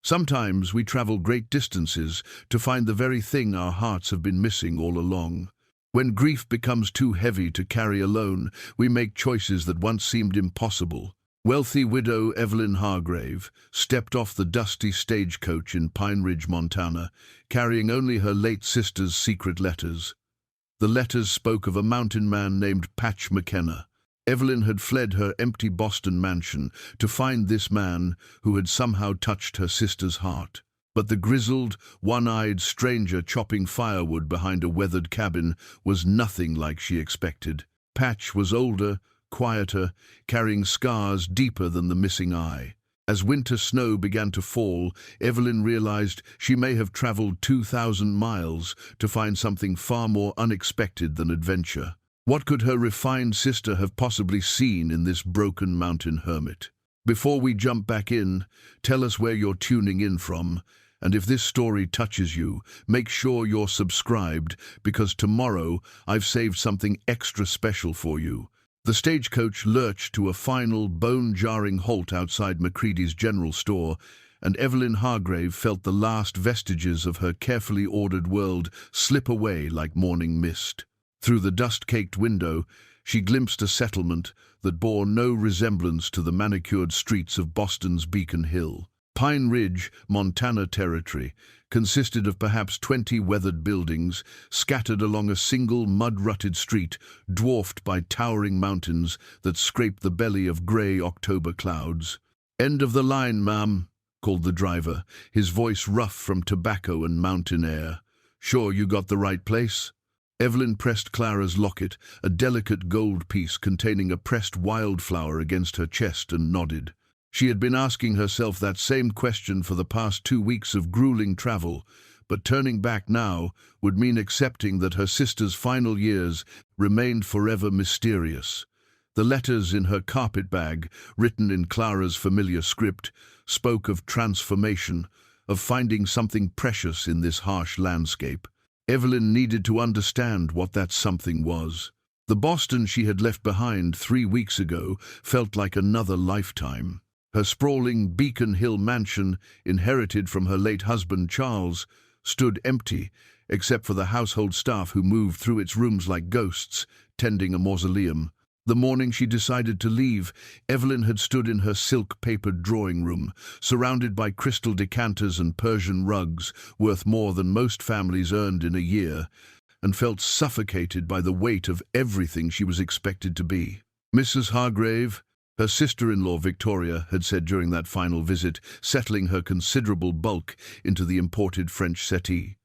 Sometimes we travel great distances to find the very thing our hearts have been missing all along. When grief becomes too heavy to carry alone, we make choices that once seemed impossible. Wealthy widow Evelyn Hargrave stepped off the dusty stagecoach in Pine Ridge, Montana, carrying only her late sister's secret letters. The letters spoke of a mountain man named Patch McKenna. Evelyn had fled her empty Boston mansion to find this man who had somehow touched her sister's heart. But the grizzled, one-eyed stranger chopping firewood behind a weathered cabin was nothing like she expected. Patch was older, quieter, carrying scars deeper than the missing eye. As winter snow began to fall, Evelyn realized she may have traveled 2,000 miles to find something far more unexpected than adventure. What could her refined sister have possibly seen in this broken mountain hermit? Before we jump back in, tell us where you're tuning in from, and if this story touches you, make sure you're subscribed, because tomorrow I've saved something extra special for you. The stagecoach lurched to a final, bone-jarring halt outside McCready's general store, and Evelyn Hargrave felt the last vestiges of her carefully ordered world slip away like morning mist. Through the dust-caked window, she glimpsed a settlement that bore no resemblance to the manicured streets of Boston's Beacon Hill. Pine Ridge, Montana territory, consisted of perhaps 20 weathered buildings scattered along a single mud-rutted street dwarfed by towering mountains that scraped the belly of grey October clouds. "End of the line, ma'am," called the driver, his voice rough from tobacco and mountain air. "Sure you got the right place?" Evelyn pressed Clara's locket, a delicate gold piece containing a pressed wildflower, against her chest and nodded. She had been asking herself that same question for the past 2 weeks of grueling travel, but turning back now would mean accepting that her sister's final years remained forever mysterious. The letters in her carpet bag, written in Clara's familiar script, spoke of transformation, of finding something precious in this harsh landscape. Evelyn needed to understand what that something was. The Boston she had left behind 3 weeks ago felt like another lifetime. Her sprawling Beacon Hill mansion, inherited from her late husband Charles, stood empty, except for the household staff who moved through its rooms like ghosts, tending a mausoleum. The morning she decided to leave, Evelyn had stood in her silk-papered drawing room, surrounded by crystal decanters and Persian rugs worth more than most families earned in a year, and felt suffocated by the weight of everything she was expected to be. "Mrs. Hargrave," her sister-in-law Victoria had said during that final visit, settling her considerable bulk into the imported French settee,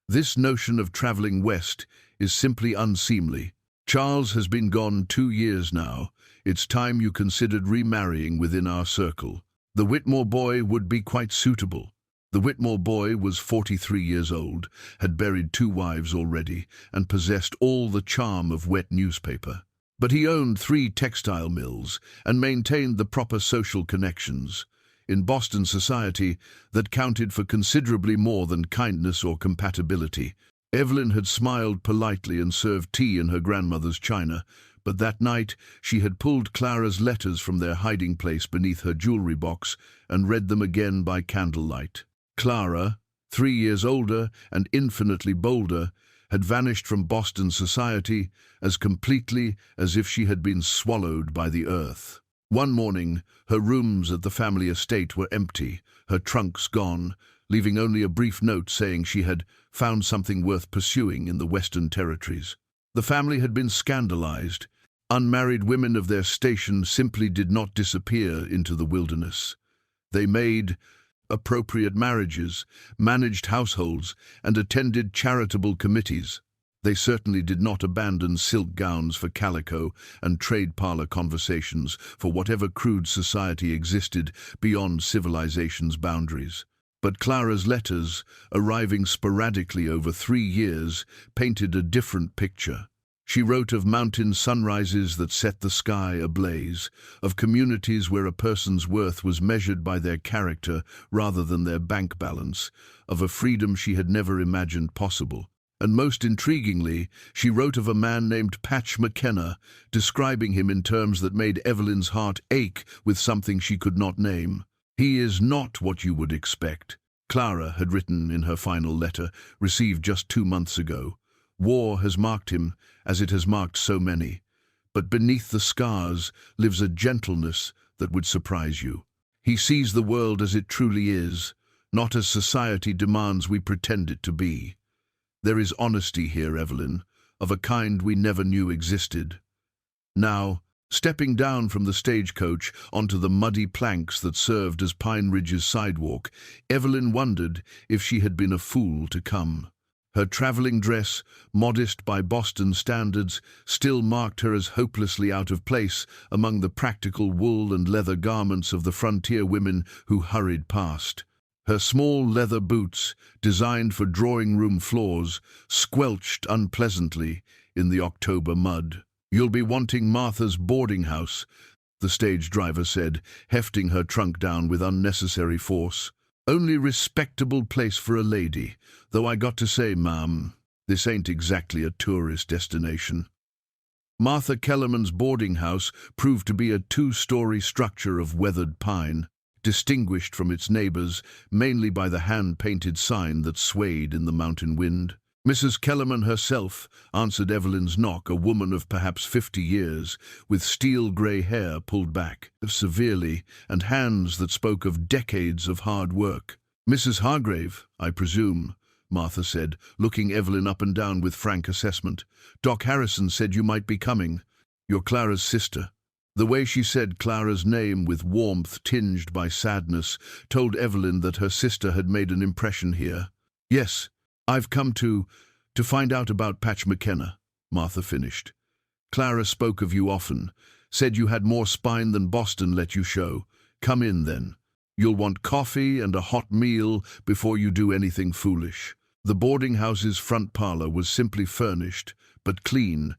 "this notion of traveling west is simply unseemly. Charles has been gone 2 years now. It's time you considered remarrying within our circle. The Whitmore boy would be quite suitable." The Whitmore boy was 43 years old, had buried 2 wives already, and possessed all the charm of wet newspaper. But he owned 3 textile mills and maintained the proper social connections in Boston society that counted for considerably more than kindness or compatibility. Evelyn had smiled politely and served tea in her grandmother's china, but that night she had pulled Clara's letters from their hiding place beneath her jewelry box and read them again by candlelight. Clara, 3 years older and infinitely bolder, had vanished from Boston society as completely as if she had been swallowed by the earth. One morning, her rooms at the family estate were empty, her trunks gone, leaving only a brief note saying she had found something worth pursuing in the Western Territories. The family had been scandalized. Unmarried women of their station simply did not disappear into the wilderness. They made appropriate marriages, managed households, and attended charitable committees. They certainly did not abandon silk gowns for calico and trade parlor conversations for whatever crude society existed beyond civilization's boundaries. But Clara's letters, arriving sporadically over 3 years, painted a different picture. She wrote of mountain sunrises that set the sky ablaze, of communities where a person's worth was measured by their character rather than their bank balance, of a freedom she had never imagined possible. And most intriguingly, she wrote of a man named Patch McKenna, describing him in terms that made Evelyn's heart ache with something she could not name. He is not what you would expect, Clara had written in her final letter, received just 2 months ago. War has marked him, as it has marked so many. But beneath the scars lives a gentleness that would surprise you. He sees the world as it truly is, not as society demands we pretend it to be. There is honesty here, Evelyn, of a kind we never knew existed. Now, stepping down from the stagecoach onto the muddy planks that served as Pine Ridge's sidewalk, Evelyn wondered if she had been a fool to come. Her traveling dress, modest by Boston standards, still marked her as hopelessly out of place among the practical wool and leather garments of the frontier women who hurried past. Her small leather boots, designed for drawing-room floors, squelched unpleasantly in the October mud. "You'll be wanting Martha's boarding house," the stage driver said, hefting her trunk down with unnecessary force. "Only respectable place for a lady, though I got to say, ma'am, this ain't exactly a tourist destination." Martha Kellerman's boarding house proved to be a 2-story structure of weathered pine, distinguished from its neighbors mainly by the hand-painted sign that swayed in the mountain wind. Mrs. Kellerman herself answered Evelyn's knock, a woman of perhaps 50 years, with steel-grey hair pulled back severely and hands that spoke of decades of hard work. "Mrs. Hargrave, I presume," Martha said, looking Evelyn up and down with frank assessment. "Doc Harrison said you might be coming. You're Clara's sister." The way she said Clara's name with warmth tinged by sadness told Evelyn that her sister had made an impression here. "Yes, I've come to find out about Patch McKenna," Martha finished. "Clara spoke of you often, said you had more spine than Boston let you show. Come in, then. You'll want coffee and a hot meal before you do anything foolish." The boarding house's front parlor was simply furnished, but clean,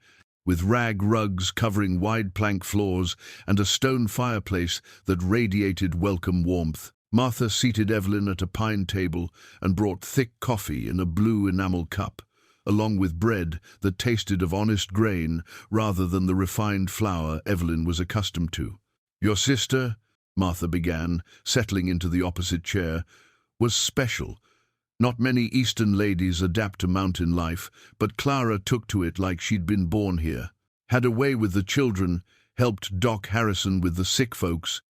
with rag rugs covering wide plank floors and a stone fireplace that radiated welcome warmth. Martha seated Evelyn at a pine table and brought thick coffee in a blue enamel cup, along with bread that tasted of honest grain rather than the refined flour Evelyn was accustomed to. "Your sister," Martha began, settling into the opposite chair, "was special. Not many Eastern ladies adapt to mountain life, but Clara took to it like she'd been born here. Had a way with the children, helped Doc Harrison with the sick folks,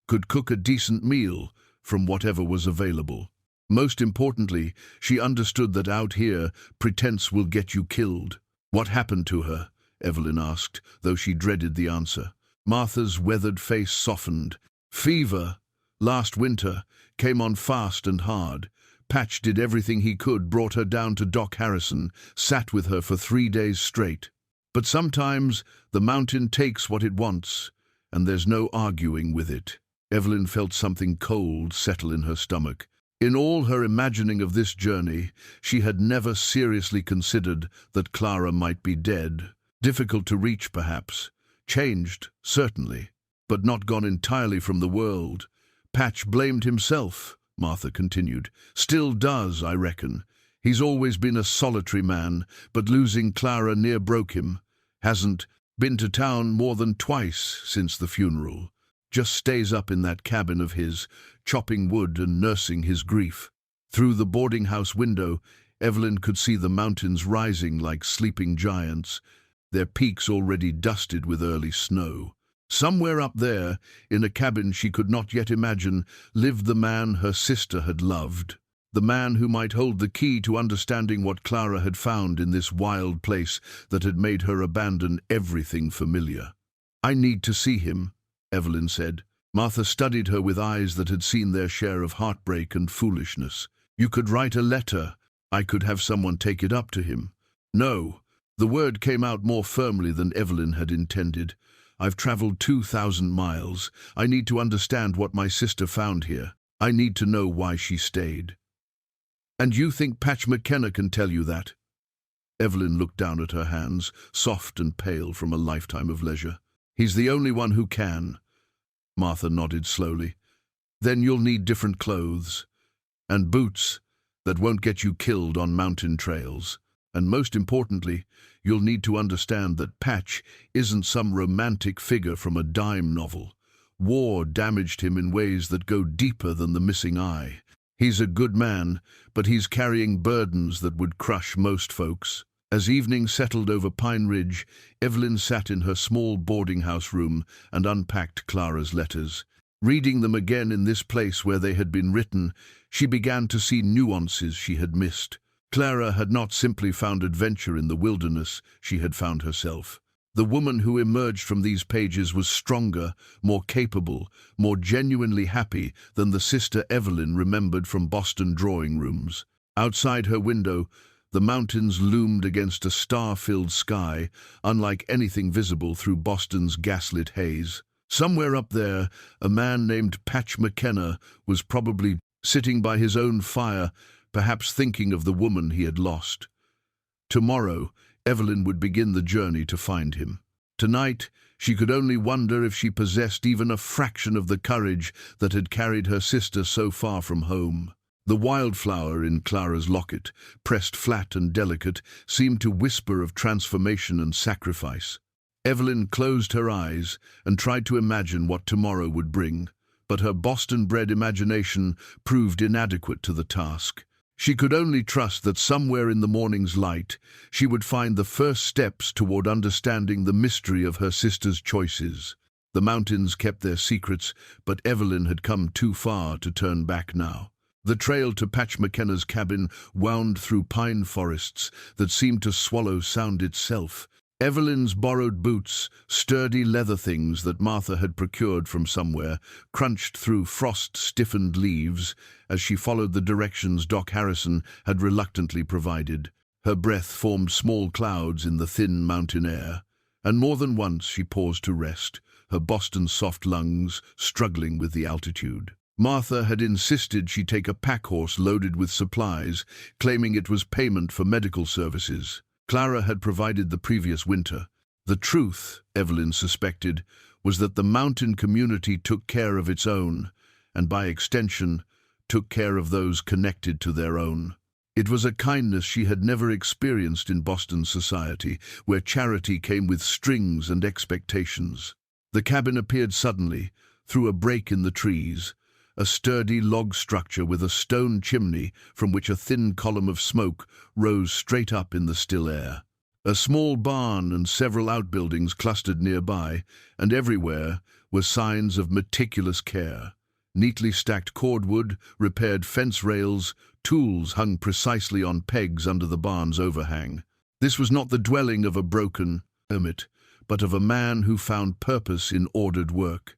could cook a decent meal from whatever was available. Most importantly, she understood that out here, pretense will get you killed." "What happened to her?" Evelyn asked, though she dreaded the answer. Martha's weathered face softened. "Fever. Last winter. Came on fast and hard. Patch did everything he could, brought her down to Doc Harrison, sat with her for 3 days straight. But sometimes the mountain takes what it wants, and there's no arguing with it." Evelyn felt something cold settle in her stomach. In all her imagining of this journey, she had never seriously considered that Clara might be dead. Difficult to reach, perhaps. Changed, certainly, but not gone entirely from the world. "Patch blamed himself," Martha continued. "Still does, I reckon. He's always been a solitary man, but losing Clara near broke him. Hasn't been to town more than twice since the funeral. Just stays up in that cabin of his, chopping wood and nursing his grief." Through the boarding house window, Evelyn could see the mountains rising like sleeping giants, their peaks already dusted with early snow. Somewhere up there, in a cabin she could not yet imagine, lived the man her sister had loved, the man who might hold the key to understanding what Clara had found in this wild place that had made her abandon everything familiar. "I need to see him," Evelyn said. Martha studied her with eyes that had seen their share of heartbreak and foolishness. "You could write a letter. I could have someone take it up to him." "No." The word came out more firmly than Evelyn had intended. "I've traveled 2,000 miles. I need to understand what my sister found here. I need to know why she stayed." "And you think Patch McKenna can tell you that?" Evelyn looked down at her hands, soft and pale from a lifetime of leisure. "He's the only one who can." Martha nodded slowly. "Then you'll need different clothes. And boots that won't get you killed on mountain trails. And most importantly, you'll need to understand that Patch isn't some romantic figure from a dime novel. War damaged him in ways that go deeper than the missing eye. He's a good man, but he's carrying burdens that would crush most folks. As evening settled over Pine Ridge, Evelyn sat in her small boarding house room and unpacked Clara's letters. Reading them again in this place where they had been written, she began to see nuances she had missed. Clara had not simply found adventure in the wilderness, she had found herself. The woman who emerged from these pages was stronger, more capable, more genuinely happy than the sister Evelyn remembered from Boston drawing rooms. Outside her window, the mountains loomed against a star-filled sky, unlike anything visible through Boston's gaslit haze. Somewhere up there, a man named Patch McKenna was probably sitting by his own fire, perhaps thinking of the woman he had lost. Tomorrow, Evelyn would begin the journey to find him. Tonight, she could only wonder if she possessed even a fraction of the courage that had carried her sister so far from home. The wildflower in Clara's locket, pressed flat and delicate, seemed to whisper of transformation and sacrifice. Evelyn closed her eyes and tried to imagine what tomorrow would bring, but her Boston-bred imagination proved inadequate to the task. She could only trust that somewhere in the morning's light, she would find the first steps toward understanding the mystery of her sister's choices. The mountains kept their secrets, but Evelyn had come too far to turn back now. The trail to Patch McKenna's cabin wound through pine forests that seemed to swallow sound itself. Evelyn's borrowed boots, sturdy leather things that Martha had procured from somewhere, crunched through frost-stiffened leaves as she followed the directions Doc Harrison had reluctantly provided. Her breath formed small clouds in the thin mountain air, and more than once she paused to rest, her Boston soft lungs struggling with the altitude. Martha had insisted she take a pack horse loaded with supplies, claiming it was payment for medical services. Clara had provided the previous winter. The truth, Evelyn suspected, was that the mountain community took care of its own, and by extension, took care of those connected to their own. It was a kindness she had never experienced in Boston society, where charity came with strings and expectations. The cabin appeared suddenly, through a break in the trees, a sturdy log structure with a stone chimney from which a thin column of smoke rose straight up in the still air. A small barn and several outbuildings clustered nearby, and everywhere were signs of meticulous care. Neatly stacked cordwood, repaired fence rails, tools hung precisely on pegs under the barn's overhang. This was not the dwelling of a broken hermit, but of a man who found purpose in ordered work.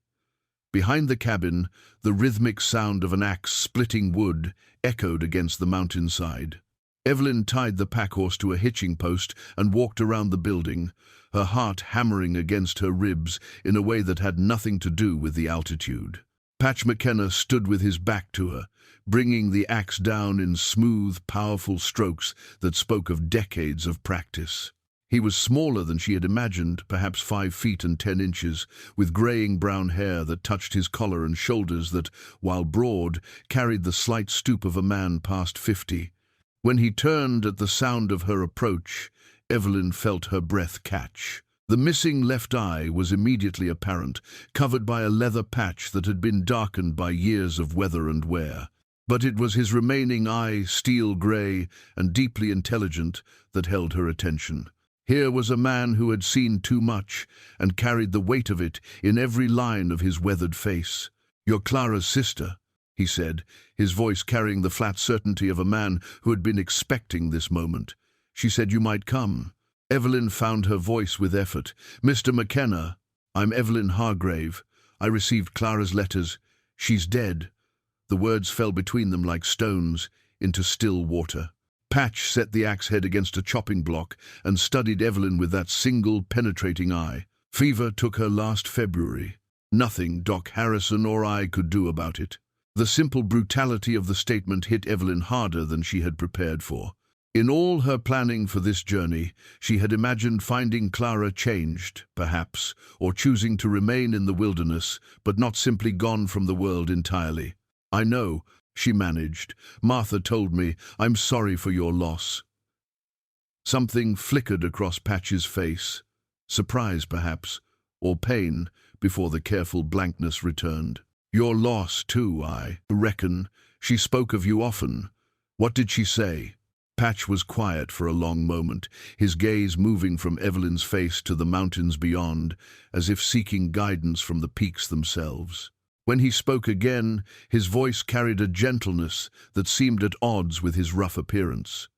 Behind the cabin, the rhythmic sound of an axe splitting wood echoed against the mountainside. Evelyn tied the pack-horse to a hitching post and walked around the building, her heart hammering against her ribs in a way that had nothing to do with the altitude. Patch McKenna stood with his back to her, bringing the axe down in smooth, powerful strokes that spoke of decades of practice. He was smaller than she had imagined, perhaps 5 feet and 10 inches, with graying brown hair that touched his collar and shoulders that, while broad, carried the slight stoop of a man past 50. When he turned at the sound of her approach, Evelyn felt her breath catch. The missing left eye was immediately apparent, covered by a leather patch that had been darkened by years of weather and wear. But it was his remaining eye, steel gray and deeply intelligent, that held her attention. Here was a man who had seen too much and carried the weight of it in every line of his weathered face. "You're Clara's sister," he said, his voice carrying the flat certainty of a man who had been expecting this moment. "She said you might come." Evelyn found her voice with effort. "Mr. McKenna, I'm Evelyn Hargrave. I received Clara's letters. She's dead." The words fell between them like stones into still water. Patch set the axe head against a chopping block and studied Evelyn with that single penetrating eye. "Fever took her last February. Nothing Doc Harrison or I could do about it." The simple brutality of the statement hit Evelyn harder than she had prepared for. In all her planning for this journey, she had imagined finding Clara changed, perhaps, or choosing to remain in the wilderness, but not simply gone from the world entirely. "I know," she managed. "Martha told me. I'm sorry for your loss." Something flickered across Patch's face. Surprise, perhaps, or pain, before the careful blankness returned. Your loss, too, I reckon. She spoke of you often. What did she say? Patch was quiet for a long moment, his gaze moving from Evelyn's face to the mountains beyond, as if seeking guidance from the peaks themselves. When he spoke again, his voice carried a gentleness that seemed at odds with his rough appearance.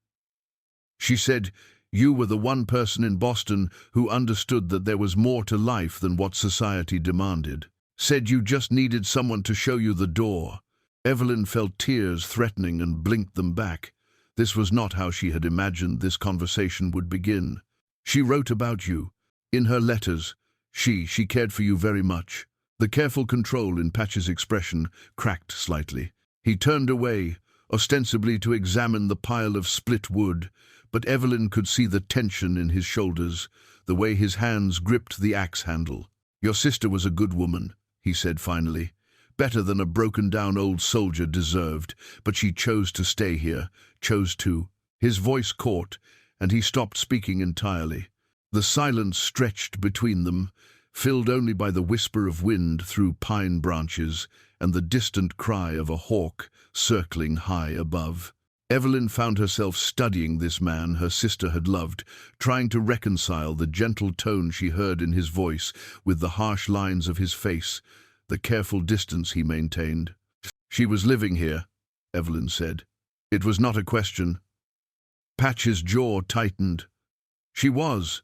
She said, "You were the one person in Boston who understood that there was more to life than what society demanded. Said you just needed someone to show you the door." Evelyn felt tears threatening and blinked them back. This was not how she had imagined this conversation would begin. "She wrote about you. In her letters, she cared for you very much." The careful control in Patch's expression cracked slightly. He turned away, ostensibly to examine the pile of split wood, but Evelyn could see the tension in his shoulders, the way his hands gripped the axe handle. "Your sister was a good woman," he said finally. "Better than a broken-down old soldier deserved, but she chose to stay here, chose to." His voice caught, and he stopped speaking entirely. The silence stretched between them, filled only by the whisper of wind through pine branches and the distant cry of a hawk circling high above. Evelyn found herself studying this man her sister had loved, trying to reconcile the gentle tone she heard in his voice with the harsh lines of his face, the careful distance he maintained. "She was living here," Evelyn said. It was not a question. Patch's jaw tightened. "She was.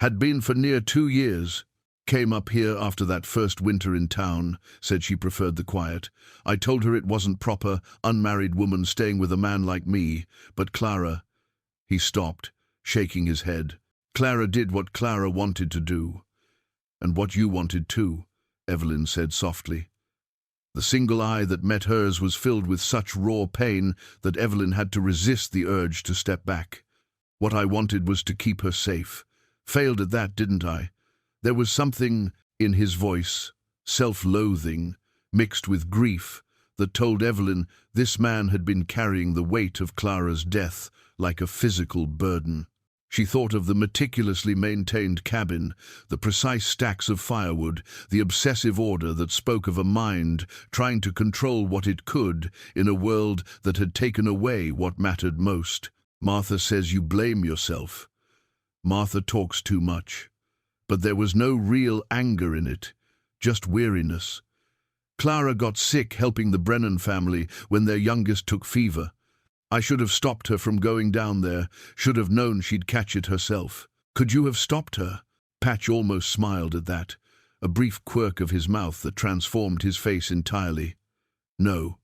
Had been for near 2 years. Came up here after that first winter in town, said she preferred the quiet. I told her it wasn't proper, unmarried woman staying with a man like me, but Clara..." He stopped, shaking his head. "Clara did what Clara wanted to do. And what you wanted too," Evelyn said softly. The single eye that met hers was filled with such raw pain that Evelyn had to resist the urge to step back. "What I wanted was to keep her safe. Failed at that, didn't I?" There was something in his voice, self-loathing, mixed with grief, that told Evelyn this man had been carrying the weight of Clara's death like a physical burden. She thought of the meticulously maintained cabin, the precise stacks of firewood, the obsessive order that spoke of a mind trying to control what it could in a world that had taken away what mattered most. "Martha says you blame yourself. Martha talks too much." But there was no real anger in it, just weariness. "Clara got sick helping the Brennan family when their youngest took fever. I should have stopped her from going down there, should have known she'd catch it herself." "Could you have stopped her?" Patch almost smiled at that, a brief quirk of his mouth that transformed his face entirely. "No.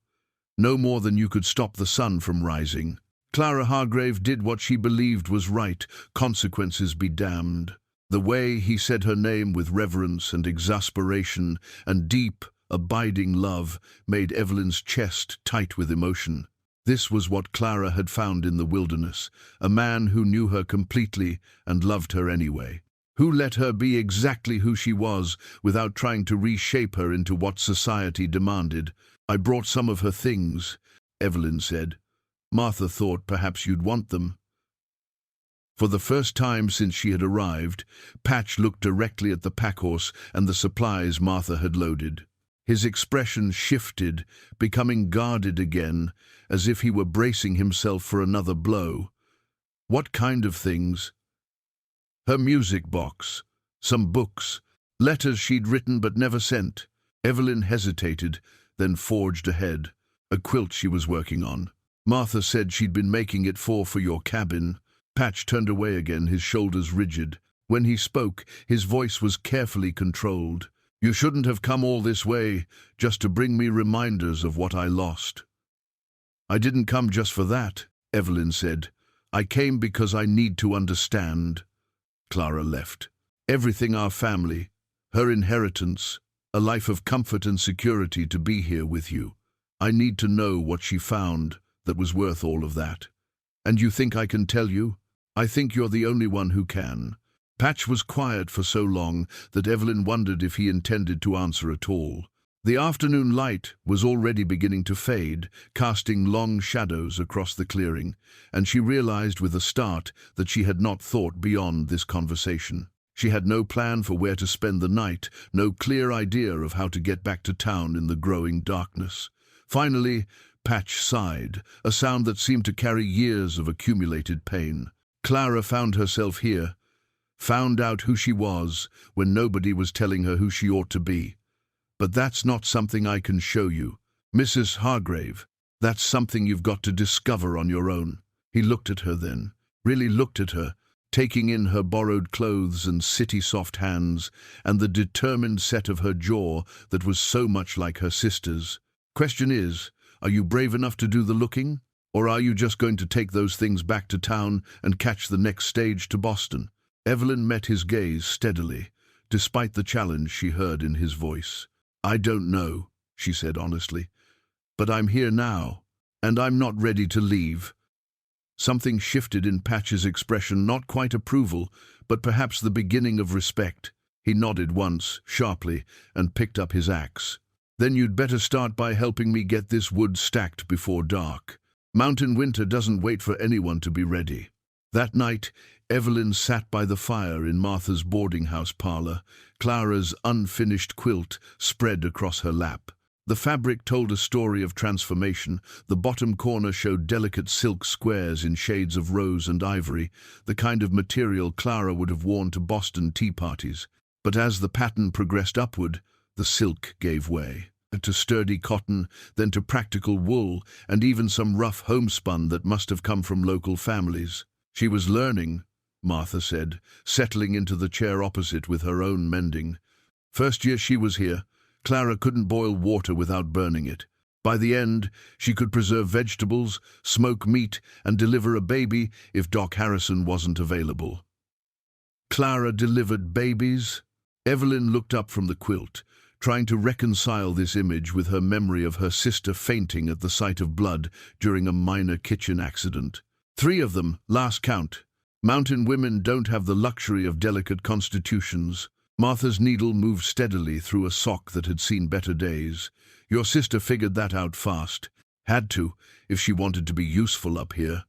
No more than you could stop the sun from rising. Clara Hargrave did what she believed was right, consequences be damned." The way he said her name with reverence and exasperation and deep, abiding love made Evelyn's chest tight with emotion. This was what Clara had found in the wilderness, a man who knew her completely and loved her anyway, who let her be exactly who she was without trying to reshape her into what society demanded. "I brought some of her things," Evelyn said. "Martha thought perhaps you'd want them." For the first time since she had arrived, Patch looked directly at the packhorse and the supplies Martha had loaded. His expression shifted, becoming guarded again, as if he were bracing himself for another blow. "What kind of things?" "Her music box, some books, letters she'd written but never sent." Evelyn hesitated, then forged ahead. "A quilt she was working on. Martha said she'd been making it for your cabin." Patch turned away again, his shoulders rigid. When he spoke, his voice was carefully controlled. "You shouldn't have come all this way just to bring me reminders of what I lost." "I didn't come just for that," Evelyn said. "I came because I need to understand." Clara left. "Everything our family, her inheritance, a life of comfort and security to be here with you. I need to know what she found that was worth all of that." "And you think I can tell you?" "I think you're the only one who can." Patch was quiet for so long that Evelyn wondered if he intended to answer at all. The afternoon light was already beginning to fade, casting long shadows across the clearing, and she realized with a start that she had not thought beyond this conversation. She had no plan for where to spend the night, no clear idea of how to get back to town in the growing darkness. Finally, Patch sighed, a sound that seemed to carry years of accumulated pain. Clara found herself here, found out who she was when nobody was telling her who she ought to be. But that's not something I can show you, Mrs. Hargrave. That's something you've got to discover on your own. He looked at her then, really looked at her, taking in her borrowed clothes and city-soft hands, and the determined set of her jaw that was so much like her sister's. Question is, are you brave enough to do the looking? Or are you just going to take those things back to town and catch the next stage to Boston? Evelyn met his gaze steadily, despite the challenge she heard in his voice. I don't know, she said honestly, but I'm here now, and I'm not ready to leave. Something shifted in Patch's expression, not quite approval, but perhaps the beginning of respect. He nodded once, sharply, and picked up his axe. Then you'd better start by helping me get this wood stacked before dark. Mountain winter doesn't wait for anyone to be ready. That night, Evelyn sat by the fire in Martha's boarding house parlor, Clara's unfinished quilt spread across her lap. The fabric told a story of transformation. The bottom corner showed delicate silk squares in shades of rose and ivory, the kind of material Clara would have worn to Boston tea parties. But as the pattern progressed upward, the silk gave way. To sturdy cotton, then to practical wool, and even some rough homespun that must have come from local families. She was learning, Martha said, settling into the chair opposite with her own mending. First year she was here, Clara couldn't boil water without burning it. By the end, she could preserve vegetables, smoke meat, and deliver a baby if Doc Harrison wasn't available. Clara delivered babies? Evelyn looked up from the quilt, trying to reconcile this image with her memory of her sister fainting at the sight of blood during a minor kitchen accident. 3 of them, last count. Mountain women don't have the luxury of delicate constitutions. Martha's needle moved steadily through a sock that had seen better days. Your sister figured that out fast. Had to, if she wanted to be useful up here.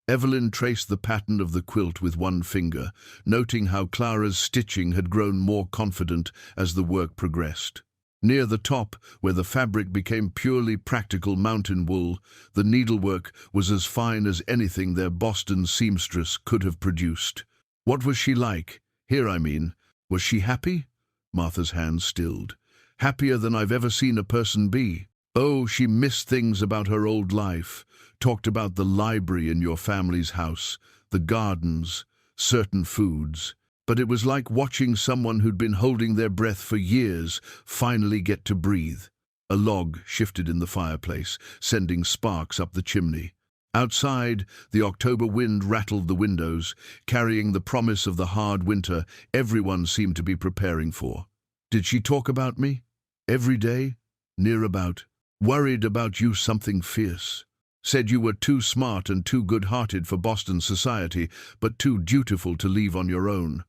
Evelyn traced the pattern of the quilt with one finger, noting how Clara's stitching had grown more confident as the work progressed. Near the top, where the fabric became purely practical mountain wool, the needlework was as fine as anything their Boston seamstress could have produced. What was she like? Here, I mean. Was she happy? Martha's hands stilled. Happier than I've ever seen a person be. Oh, she missed things about her old life, talked about the library in your family's house, the gardens, certain foods. But it was like watching someone who'd been holding their breath for years finally get to breathe. A log shifted in the fireplace, sending sparks up the chimney. Outside, the October wind rattled the windows, carrying the promise of the hard winter everyone seemed to be preparing for. Did she talk about me? Every day? Near about? Worried about you something fierce? Said you were too smart and too good-hearted for Boston society, but too dutiful to leave on your own.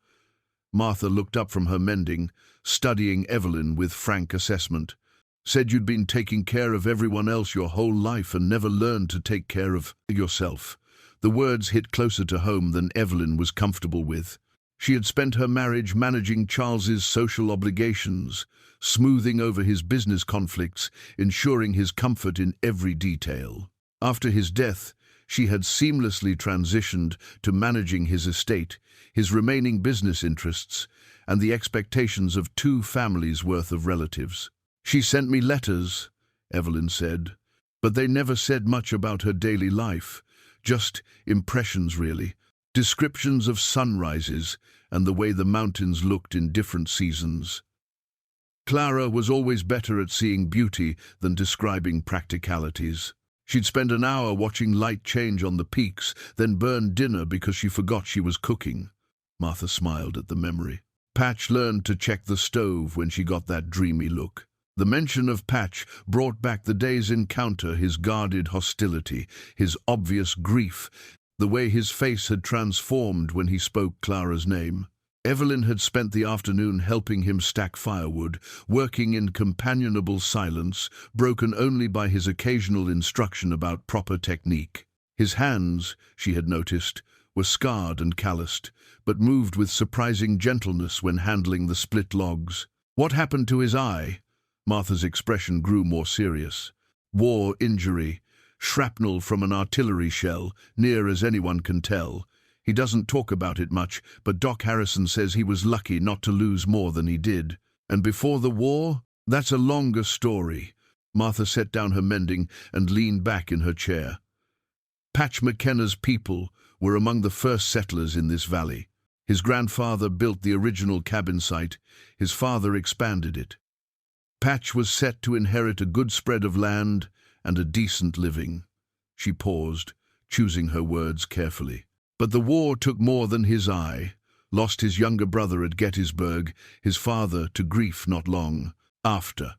Martha looked up from her mending, studying Evelyn with frank assessment. Said you'd been taking care of everyone else your whole life and never learned to take care of yourself. The words hit closer to home than Evelyn was comfortable with. She had spent her marriage managing Charles's social obligations, smoothing over his business conflicts, ensuring his comfort in every detail. After his death, she had seamlessly transitioned to managing his estate, his remaining business interests, and the expectations of 2 families' worth of relatives. She sent me letters, Evelyn said, but they never said much about her daily life, just impressions really, descriptions of sunrises and the way the mountains looked in different seasons. Clara was always better at seeing beauty than describing practicalities. She'd spend an hour watching light change on the peaks, then burn dinner because she forgot she was cooking. Martha smiled at the memory. Patch learned to check the stove when she got that dreamy look. The mention of Patch brought back the day's encounter, his guarded hostility, his obvious grief, the way his face had transformed when he spoke Clara's name. Evelyn had spent the afternoon helping him stack firewood, working in companionable silence, broken only by his occasional instruction about proper technique. His hands, she had noticed, were scarred and calloused, but moved with surprising gentleness when handling the split logs. "What happened to his eye?" Martha's expression grew more serious. "War injury. Shrapnel from an artillery shell, near as anyone can tell. He doesn't talk about it much, but Doc Harrison says he was lucky not to lose more than he did. And before the war? That's a longer story." Martha set down her mending and leaned back in her chair. Patch McKenna's people were among the first settlers in this valley. His grandfather built the original cabin site. His father expanded it. Patch was set to inherit a good spread of land and a decent living. She paused, choosing her words carefully. But the war took more than his eye. Lost his younger brother at Gettysburg, his father to grief not long after.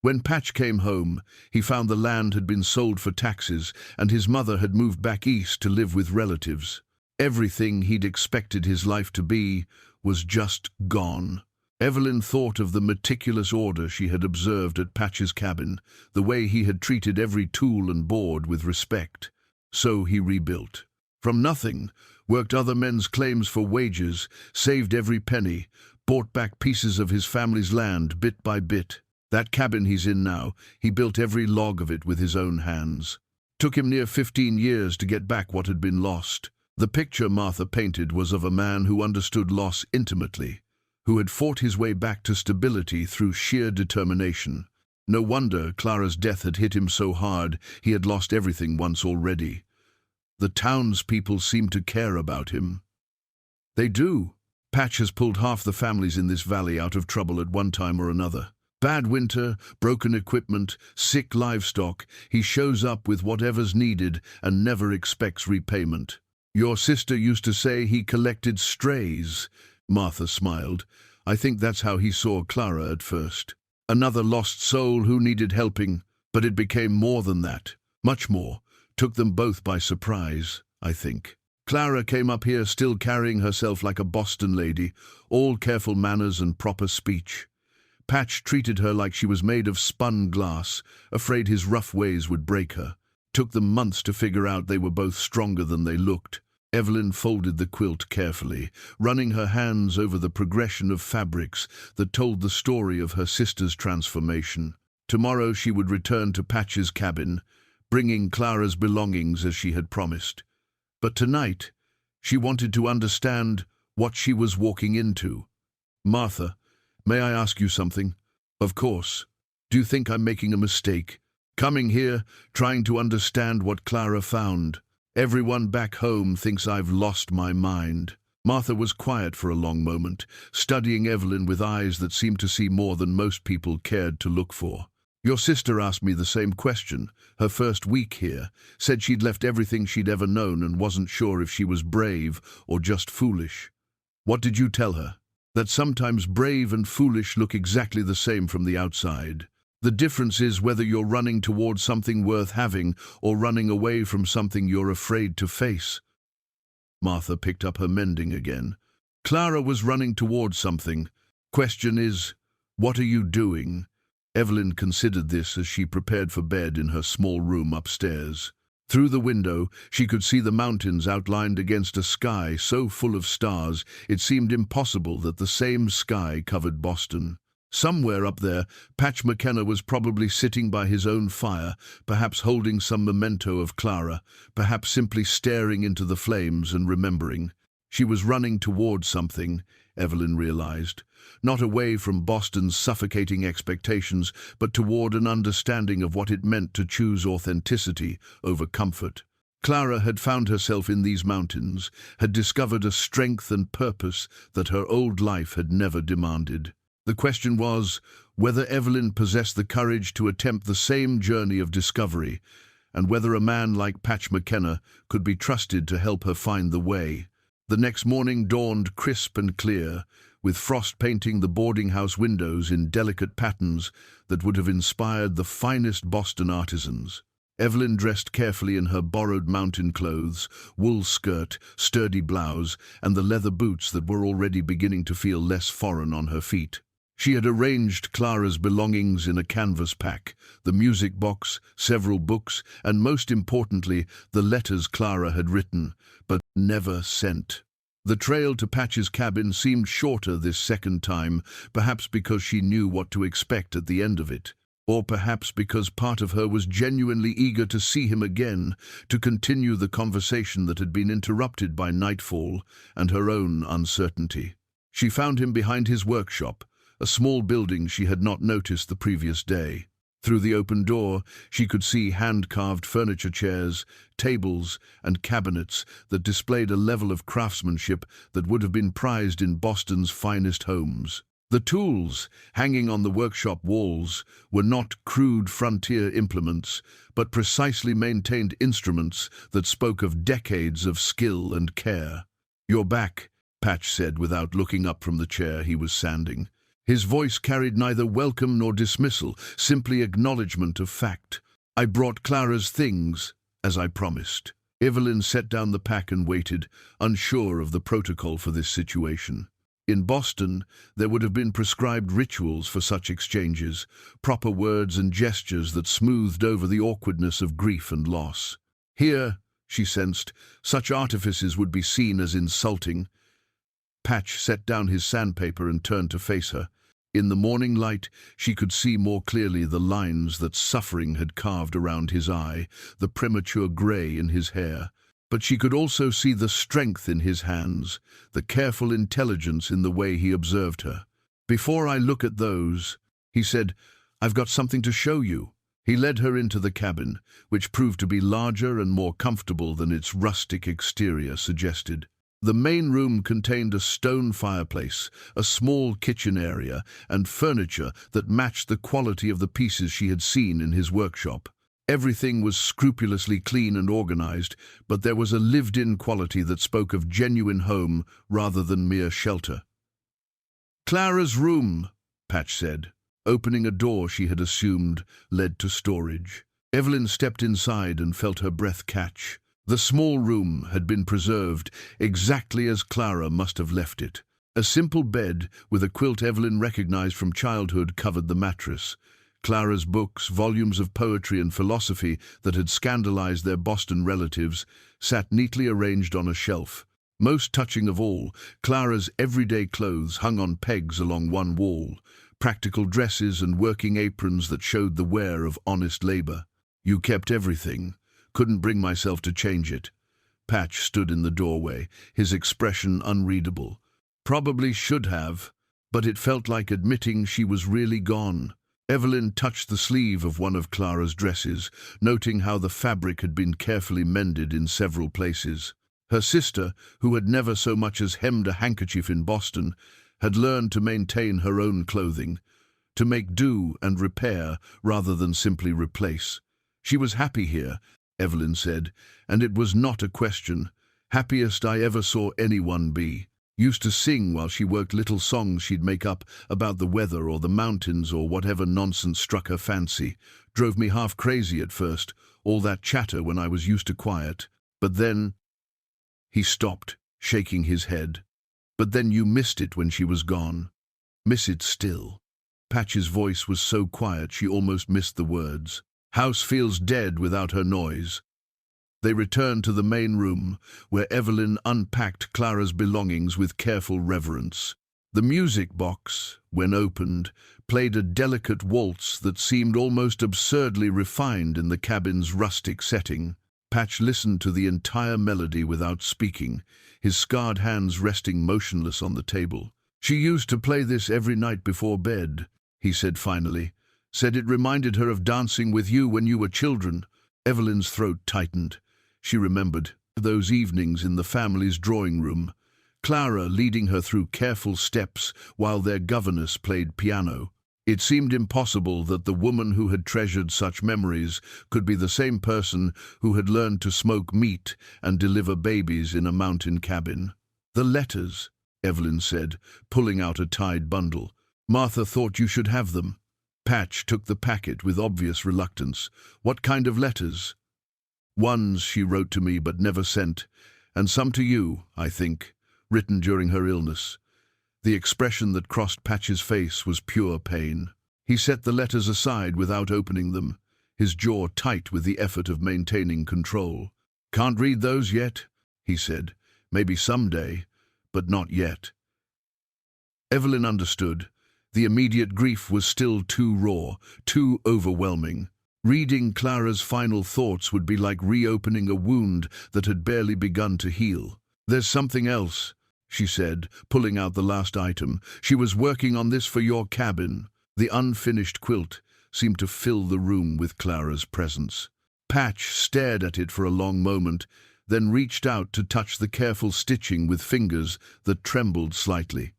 When Patch came home, he found the land had been sold for taxes and his mother had moved back east to live with relatives. Everything he'd expected his life to be was just gone. Evelyn thought of the meticulous order she had observed at Patch's cabin, the way he had treated every tool and board with respect. So he rebuilt. From nothing, worked other men's claims for wages, saved every penny, bought back pieces of his family's land bit by bit. That cabin he's in now, he built every log of it with his own hands. Took him near 15 years to get back what had been lost. The picture Martha painted was of a man who understood loss intimately, who had fought his way back to stability through sheer determination. No wonder Clara's death had hit him so hard. He had lost everything once already. The townspeople seemed to care about him. They do. Patch has pulled half the families in this valley out of trouble at one time or another. Bad winter, broken equipment, sick livestock. He shows up with whatever's needed and never expects repayment. Your sister used to say he collected strays. Martha smiled. I think that's how he saw Clara at first. Another lost soul who needed helping, but it became more than that. Much more. Took them both by surprise, I think. Clara came up here still carrying herself like a Boston lady, all careful manners and proper speech. Patch treated her like she was made of spun glass, afraid his rough ways would break her. Took them months to figure out they were both stronger than they looked. Evelyn folded the quilt carefully, running her hands over the progression of fabrics that told the story of her sister's transformation. Tomorrow she would return to Patch's cabin, bringing Clara's belongings as she had promised. But tonight, she wanted to understand what she was walking into. "Martha, may I ask you something?" "Of course. Do you think I'm making a mistake? Coming here, trying to understand what Clara found. Everyone back home thinks I've lost my mind." Martha was quiet for a long moment, studying Evelyn with eyes that seemed to see more than most people cared to look for. "Your sister asked me the same question, her first week here, said she'd left everything she'd ever known and wasn't sure if she was brave or just foolish." "What did you tell her?" "That sometimes brave and foolish look exactly the same from the outside. The difference is whether you're running towards something worth having or running away from something you're afraid to face." Martha picked up her mending again. "Clara was running towards something. Question is, what are you doing?" Evelyn considered this as she prepared for bed in her small room upstairs. Through the window, she could see the mountains outlined against a sky so full of stars it seemed impossible that the same sky covered Boston. Somewhere up there, Patch McKenna was probably sitting by his own fire, perhaps holding some memento of Clara, perhaps simply staring into the flames and remembering. She was running towards something, Evelyn realized. Not away from Boston's suffocating expectations, but toward an understanding of what it meant to choose authenticity over comfort. Clara had found herself in these mountains, had discovered a strength and purpose that her old life had never demanded. The question was whether Evelyn possessed the courage to attempt the same journey of discovery, and whether a man like Patch McKenna could be trusted to help her find the way. The next morning dawned crisp and clear, with frost painting the boarding house windows in delicate patterns that would have inspired the finest Boston artisans. Evelyn dressed carefully in her borrowed mountain clothes, wool skirt, sturdy blouse, and the leather boots that were already beginning to feel less foreign on her feet. She had arranged Clara's belongings in a canvas pack, the music box, several books, and most importantly, the letters Clara had written, but never sent. The trail to Patch's cabin seemed shorter this second time, perhaps because she knew what to expect at the end of it, or perhaps because part of her was genuinely eager to see him again, to continue the conversation that had been interrupted by nightfall and her own uncertainty. She found him behind his workshop, a small building she had not noticed the previous day. Through the open door, she could see hand-carved furniture chairs, tables, and cabinets that displayed a level of craftsmanship that would have been prized in Boston's finest homes. The tools, hanging on the workshop walls, were not crude frontier implements, but precisely maintained instruments that spoke of decades of skill and care. "You're back," Patch said without looking up from the chair he was sanding. His voice carried neither welcome nor dismissal, simply acknowledgement of fact. "I brought Clara's things, as I promised." Evelyn set down the pack and waited, unsure of the protocol for this situation. In Boston, there would have been prescribed rituals for such exchanges, proper words and gestures that smoothed over the awkwardness of grief and loss. Here, she sensed, such artifices would be seen as insulting. Patch set down his sandpaper and turned to face her. In the morning light, she could see more clearly the lines that suffering had carved around his eye, the premature grey in his hair. But she could also see the strength in his hands, the careful intelligence in the way he observed her. "Before I look at those," he said, "I've got something to show you." He led her into the cabin, which proved to be larger and more comfortable than its rustic exterior suggested. The main room contained a stone fireplace, a small kitchen area, and furniture that matched the quality of the pieces she had seen in his workshop. Everything was scrupulously clean and organized, but there was a lived-in quality that spoke of genuine home rather than mere shelter. "Clara's room," Patch said, opening a door she had assumed led to storage. Evelyn stepped inside and felt her breath catch. The small room had been preserved exactly as Clara must have left it. A simple bed with a quilt Evelyn recognized from childhood covered the mattress. Clara's books, volumes of poetry and philosophy that had scandalized their Boston relatives, sat neatly arranged on a shelf. Most touching of all, Clara's everyday clothes hung on pegs along one wall, practical dresses and working aprons that showed the wear of honest labor. "You kept everything. Couldn't bring myself to change it." Patch stood in the doorway, his expression unreadable. Probably should have, but it felt like admitting she was really gone. Evelyn touched the sleeve of one of Clara's dresses, noting how the fabric had been carefully mended in several places. Her sister, who had never so much as hemmed a handkerchief in Boston, had learned to maintain her own clothing, to make do and repair rather than simply replace. She was happy here, Evelyn said, and it was not a question. Happiest I ever saw anyone be. Used to sing while she worked little songs she'd make up about the weather or the mountains or whatever nonsense struck her fancy. Drove me half crazy at first, all that chatter when I was used to quiet. But then... He stopped, shaking his head. "But then you missed it when she was gone." "Miss it still." Patch's voice was so quiet she almost missed the words. "House feels dead without her noise." They returned to the main room, where Evelyn unpacked Clara's belongings with careful reverence. The music box, when opened, played a delicate waltz that seemed almost absurdly refined in the cabin's rustic setting. Patch listened to the entire melody without speaking, his scarred hands resting motionless on the table. "She used to play this every night before bed," he said finally. "Said it reminded her of dancing with you when you were children." Evelyn's throat tightened. She remembered those evenings in the family's drawing room, Clara leading her through careful steps while their governess played piano. It seemed impossible that the woman who had treasured such memories could be the same person who had learned to smoke meat and deliver babies in a mountain cabin. "The letters," Evelyn said, pulling out a tied bundle. "Martha thought you should have them." Patch took the packet with obvious reluctance. "What kind of letters?" "Ones she wrote to me but never sent, and some to you, I think, written during her illness." The expression that crossed Patch's face was pure pain. He set the letters aside without opening them, his jaw tight with the effort of maintaining control. "Can't read those yet," he said. Maybe someday, but not yet. Evelyn understood. The immediate grief was still too raw, too overwhelming. Reading Clara's final thoughts would be like reopening a wound that had barely begun to heal. "There's something else," she said, pulling out the last item. "She was working on this for your cabin." The unfinished quilt seemed to fill the room with Clara's presence. Patch stared at it for a long moment, then reached out to touch the careful stitching with fingers that trembled slightly.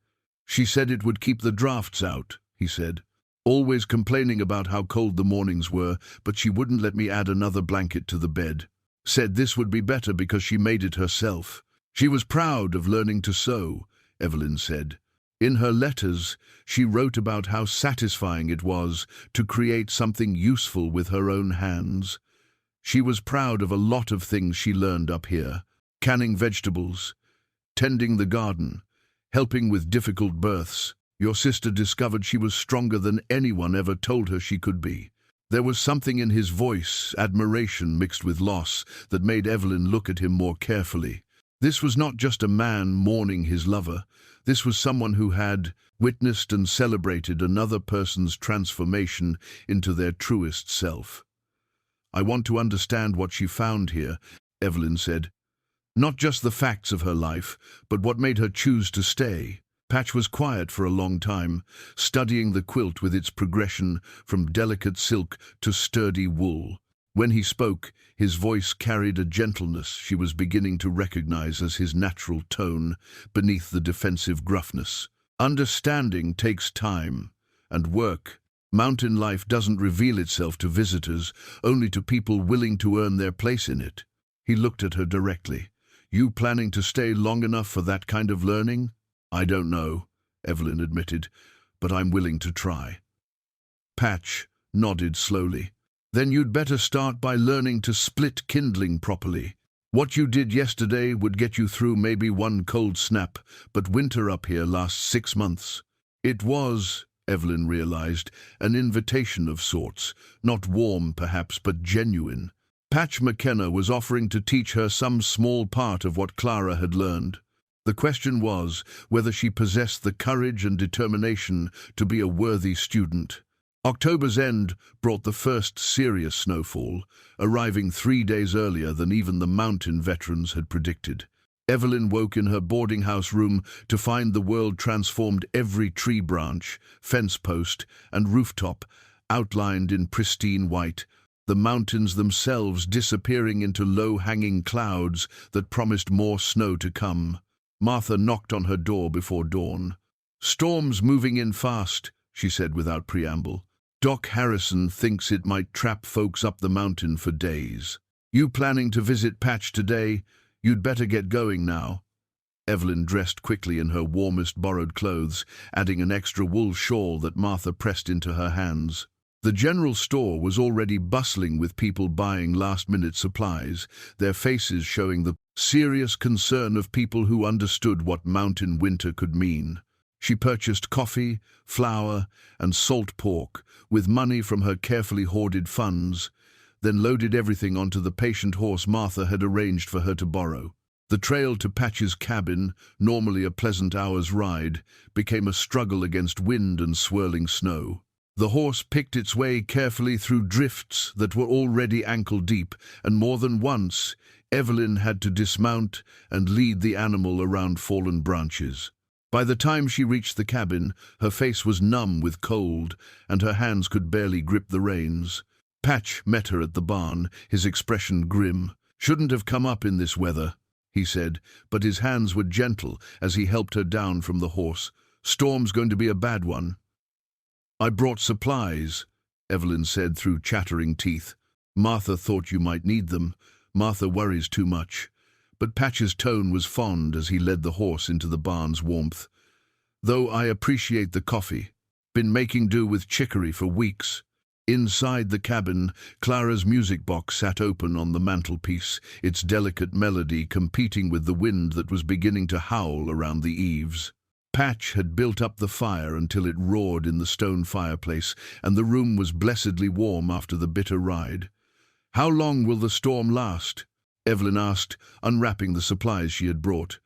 "She said it would keep the drafts out," he said. "Always complaining about how cold the mornings were, but she wouldn't let me add another blanket to the bed. Said this would be better because she made it herself. She was proud of learning to sew," Evelyn said. In her letters, she wrote about how satisfying it was to create something useful with her own hands. She was proud of a lot of things she learned up here: canning vegetables, tending the garden, helping with difficult births. "Your sister discovered she was stronger than anyone ever told her she could be." There was something in his voice, admiration mixed with loss, that made Evelyn look at him more carefully. This was not just a man mourning his lover. This was someone who had witnessed and celebrated another person's transformation into their truest self. "I want to understand what she found here," Evelyn said. "Not just the facts of her life, but what made her choose to stay." Patch was quiet for a long time, studying the quilt with its progression from delicate silk to sturdy wool. When he spoke, his voice carried a gentleness she was beginning to recognize as his natural tone beneath the defensive gruffness. "Understanding takes time and work. Mountain life doesn't reveal itself to visitors, only to people willing to earn their place in it." He looked at her directly. "You planning to stay long enough for that kind of learning?" "I don't know," Evelyn admitted, "but I'm willing to try." Patch nodded slowly. "Then you'd better start by learning to split kindling properly. What you did yesterday would get you through maybe one cold snap, but winter up here lasts 6 months. It was, Evelyn realized, an invitation of sorts, not warm perhaps, but genuine. Patch McKenna was offering to teach her some small part of what Clara had learned. The question was whether she possessed the courage and determination to be a worthy student. October's end brought the first serious snowfall, arriving 3 days earlier than even the mountain veterans had predicted. Evelyn woke in her boarding house room to find the world transformed, every tree branch, fence post, and rooftop outlined in pristine white, the mountains themselves disappearing into low-hanging clouds that promised more snow to come. Martha knocked on her door before dawn. "Storm's moving in fast," she said without preamble. "Doc Harrison thinks it might trap folks up the mountain for days. You planning to visit Patch today? You'd better get going now." Evelyn dressed quickly in her warmest borrowed clothes, adding an extra wool shawl that Martha pressed into her hands. The general store was already bustling with people buying last-minute supplies, their faces showing the serious concern of people who understood what mountain winter could mean. She purchased coffee, flour, and salt pork with money from her carefully hoarded funds, then loaded everything onto the patient horse Martha had arranged for her to borrow. The trail to Patch's cabin, normally a pleasant hour's ride, became a struggle against wind and swirling snow. The horse picked its way carefully through drifts that were already ankle-deep, and more than once Evelyn had to dismount and lead the animal around fallen branches. By the time she reached the cabin, her face was numb with cold, and her hands could barely grip the reins. Patch met her at the barn, his expression grim. "Shouldn't have come up in this weather," he said, but his hands were gentle as he helped her down from the horse. "Storm's going to be a bad one." "I brought supplies," Evelyn said through chattering teeth. "Martha thought you might need them. Martha worries too much." But Patch's tone was fond as he led the horse into the barn's warmth. "Though I appreciate the coffee. Been making do with chicory for weeks." Inside the cabin, Clara's music box sat open on the mantelpiece, its delicate melody competing with the wind that was beginning to howl around the eaves. Patch had built up the fire until it roared in the stone fireplace, and the room was blessedly warm after the bitter ride. "How long will the storm last?" Evelyn asked, unwrapping the supplies she had brought.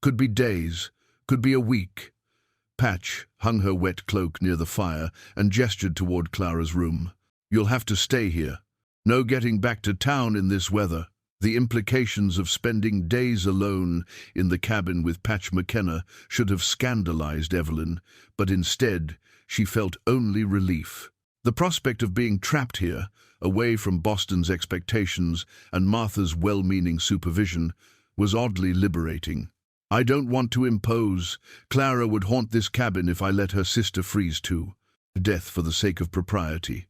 Could be days, could be a week. Patch hung her wet cloak near the fire and gestured toward Clara's room. You'll have to stay here. No getting back to town in this weather. The implications of spending days alone in the cabin with Patch McKenna should have scandalized Evelyn, but instead she felt only relief. The prospect of being trapped here, away from Boston's expectations and Martha's well-meaning supervision, was oddly liberating. I don't want to impose. Clara would haunt this cabin if I let her sister freeze too. Death for the sake of propriety.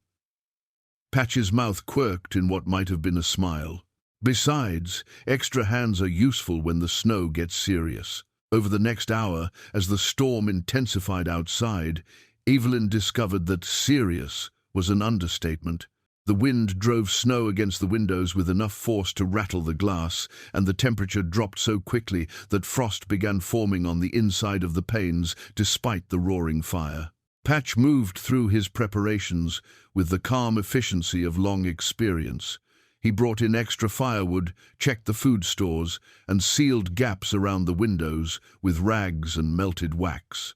Patch's mouth quirked in what might have been a smile. Besides, extra hands are useful when the snow gets serious. Over the next hour, as the storm intensified outside, Evelyn discovered that serious was an understatement. The wind drove snow against the windows with enough force to rattle the glass, and the temperature dropped so quickly that frost began forming on the inside of the panes despite the roaring fire. Patch moved through his preparations with the calm efficiency of long experience. He brought in extra firewood, checked the food stores, and sealed gaps around the windows with rags and melted wax.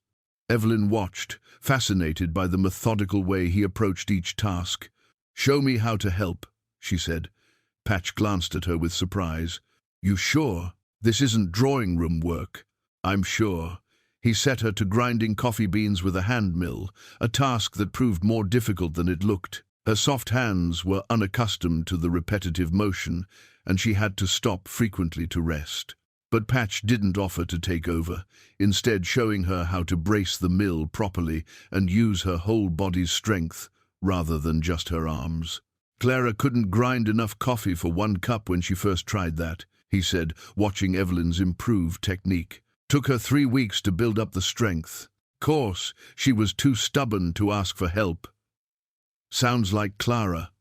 Evelyn watched, fascinated by the methodical way he approached each task. "Show me how to help," she said. Patch glanced at her with surprise. "You sure? This isn't drawing room work." "I'm sure." He set her to grinding coffee beans with a hand mill, a task that proved more difficult than it looked. Her soft hands were unaccustomed to the repetitive motion, and she had to stop frequently to rest. But Patch didn't offer to take over, instead showing her how to brace the mill properly and use her whole body's strength rather than just her arms. "Clara couldn't grind enough coffee for 1 cup when she first tried that," he said, watching Evelyn's improved technique. "Took her 3 weeks to build up the strength. Course, she was too stubborn to ask for help." "Sounds like Clara."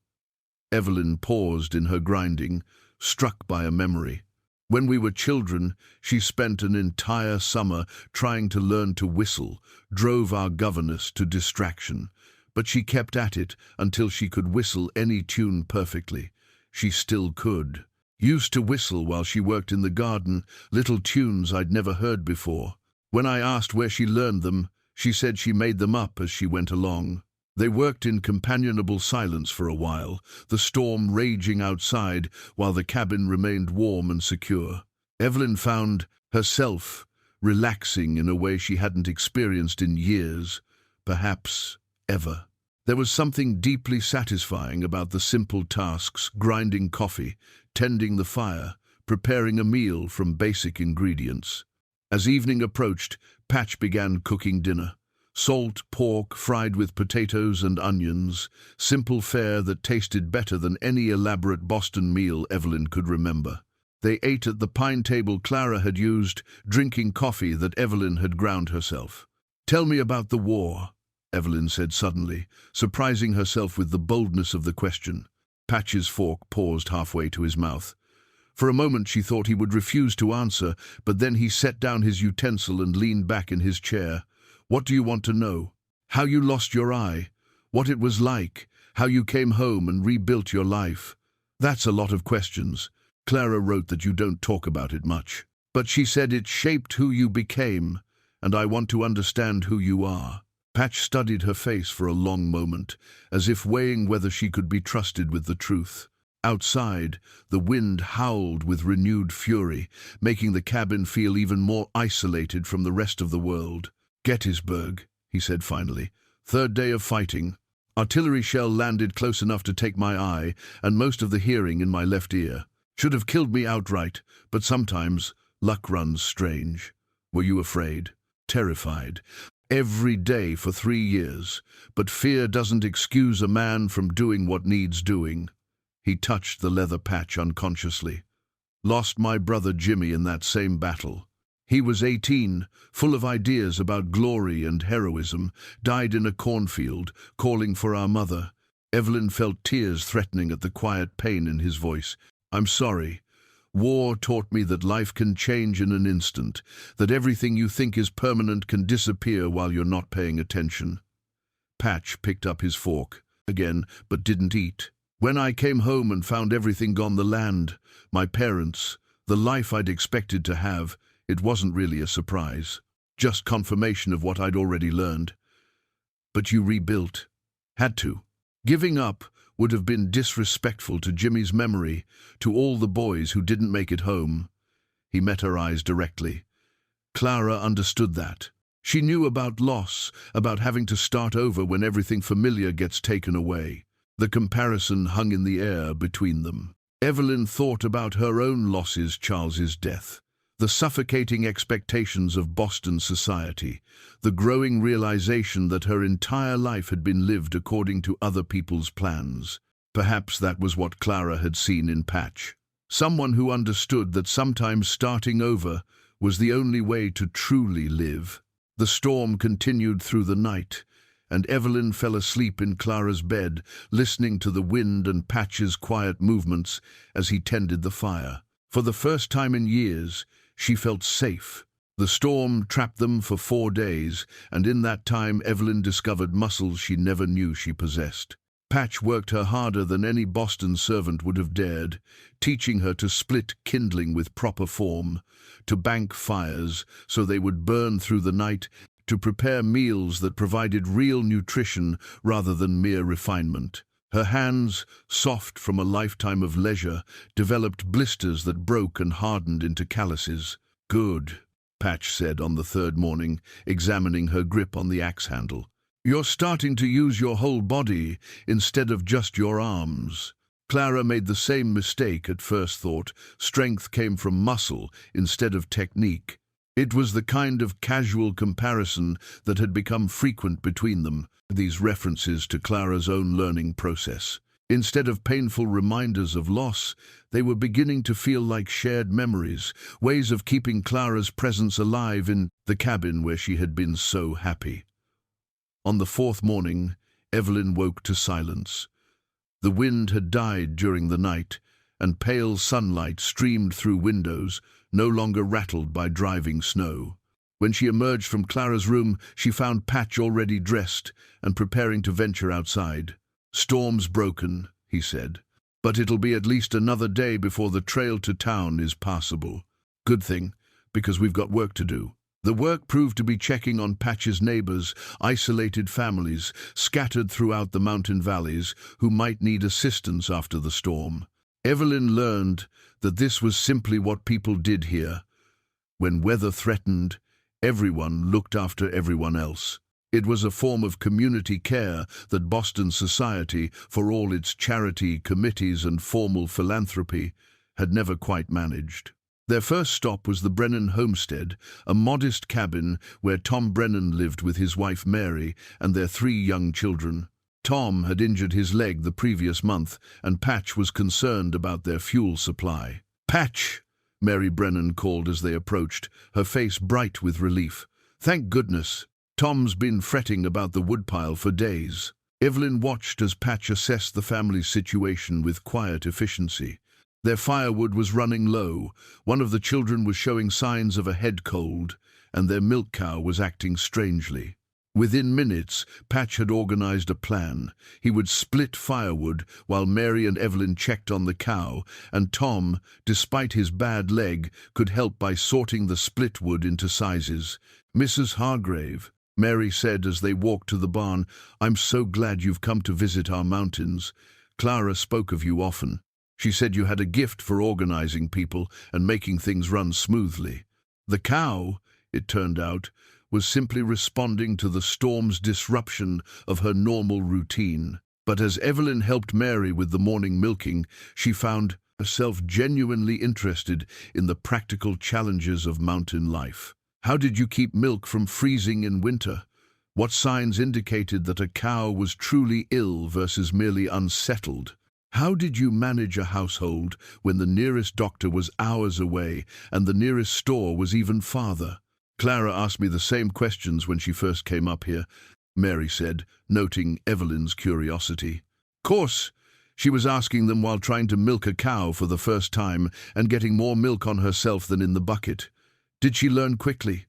Evelyn paused in her grinding, struck by a memory. "When we were children, she spent an entire summer trying to learn to whistle, drove our governess to distraction. But she kept at it until she could whistle any tune perfectly. She still could. Used to whistle while she worked in the garden, little tunes I'd never heard before. When I asked where she learned them, she said she made them up as she went along." They worked in companionable silence for a while, the storm raging outside while the cabin remained warm and secure. Evelyn found herself relaxing in a way she hadn't experienced in years, perhaps ever. There was something deeply satisfying about the simple tasks: grinding coffee, tending the fire, preparing a meal from basic ingredients. As evening approached, Patch began cooking dinner. Salt pork fried with potatoes and onions, simple fare that tasted better than any elaborate Boston meal Evelyn could remember. They ate at the pine table Clara had used, drinking coffee that Evelyn had ground herself. "Tell me about the war," Evelyn said suddenly, surprising herself with the boldness of the question. Patch's fork paused halfway to his mouth. For a moment she thought he would refuse to answer, but then he set down his utensil and leaned back in his chair. "What do you want to know? How you lost your eye? What it was like? How you came home and rebuilt your life?" "That's a lot of questions. Clara wrote that you don't talk about it much. But she said it shaped who you became, and I want to understand who you are." Patch studied her face for a long moment, as if weighing whether she could be trusted with the truth. Outside, the wind howled with renewed fury, making the cabin feel even more isolated from the rest of the world. "Gettysburg," he said finally. "3rd day of fighting. Artillery shell landed close enough to take my eye and most of the hearing in my left ear. Should have killed me outright, but sometimes luck runs strange." "Were you afraid?" "Terrified. Every day for 3 years. But fear doesn't excuse a man from doing what needs doing." He touched the leather patch unconsciously. "Lost my brother Jimmy in that same battle. He was 18, full of ideas about glory and heroism, died in a cornfield, calling for our mother." Evelyn felt tears threatening at the quiet pain in his voice. "I'm sorry. War taught me that life can change in an instant, that everything you think is permanent can disappear while you're not paying attention." Patch picked up his fork again, but didn't eat. When I came home and found everything gone, the land, my parents, the life I'd expected to have, it wasn't really a surprise. Just confirmation of what I'd already learned. But you rebuilt. Had to. Giving up would have been disrespectful to Jimmy's memory, to all the boys who didn't make it home. He met her eyes directly. Clara understood that. She knew about loss, about having to start over when everything familiar gets taken away. The comparison hung in the air between them. Evelyn thought about her own losses, Charles's death, the suffocating expectations of Boston society, the growing realization that her entire life had been lived according to other people's plans. Perhaps that was what Clara had seen in Patch. Someone who understood that sometimes starting over was the only way to truly live. The storm continued through the night, and Evelyn fell asleep in Clara's bed, listening to the wind and Patch's quiet movements as he tended the fire. For the first time in years, she felt safe. The storm trapped them for 4 days, and in that time Evelyn discovered muscles she never knew she possessed. Patch worked her harder than any Boston servant would have dared, teaching her to split kindling with proper form, to bank fires so they would burn through the night, to prepare meals that provided real nutrition rather than mere refinement. Her hands, soft from a lifetime of leisure, developed blisters that broke and hardened into calluses. "Good," Patch said on the 3rd morning, examining her grip on the axe handle. "You're starting to use your whole body instead of just your arms." Clara made the same mistake at first thought. Strength came from muscle instead of technique. It was the kind of casual comparison that had become frequent between them, these references to Clara's own learning process. Instead of painful reminders of loss, they were beginning to feel like shared memories, ways of keeping Clara's presence alive in the cabin where she had been so happy. On the 4th morning, Evelyn woke to silence. The wind had died during the night, and pale sunlight streamed through windows, no longer rattled by driving snow. When she emerged from Clara's room, she found Patch already dressed and preparing to venture outside. "Storm's broken," he said, "but it'll be at least another day before the trail to town is passable. Good thing, because we've got work to do." The work proved to be checking on Patch's neighbors, isolated families scattered throughout the mountain valleys who might need assistance after the storm. Evelyn learned that this was simply what people did here. When weather threatened, everyone looked after everyone else. It was a form of community care that Boston society, for all its charity committees and formal philanthropy, had never quite managed. Their first stop was the Brennan homestead, a modest cabin where Tom Brennan lived with his wife Mary and their 3 young children. Tom had injured his leg the previous month, and Patch was concerned about their fuel supply. "Patch!" Mary Brennan called as they approached, her face bright with relief. "Thank goodness. Tom's been fretting about the woodpile for days." Evelyn watched as Patch assessed the family's situation with quiet efficiency. Their firewood was running low, one of the children was showing signs of a head cold, and their milk cow was acting strangely. Within minutes, Patch had organized a plan. He would split firewood while Mary and Evelyn checked on the cow, and Tom, despite his bad leg, could help by sorting the split wood into sizes. "Mrs. Hargrave," Mary said as they walked to the barn, "I'm so glad you've come to visit our mountains. Clara spoke of you often. She said you had a gift for organizing people and making things run smoothly." The cow, it turned out, was simply responding to the storm's disruption of her normal routine. But as Evelyn helped Mary with the morning milking, she found herself genuinely interested in the practical challenges of mountain life. How did you keep milk from freezing in winter? What signs indicated that a cow was truly ill versus merely unsettled? How did you manage a household when the nearest doctor was hours away and the nearest store was even farther? "Clara asked me the same questions when she first came up here," Mary said, noting Evelyn's curiosity. "Course, she was asking them while trying to milk a cow for the first time and getting more milk on herself than in the bucket. Did she learn quickly?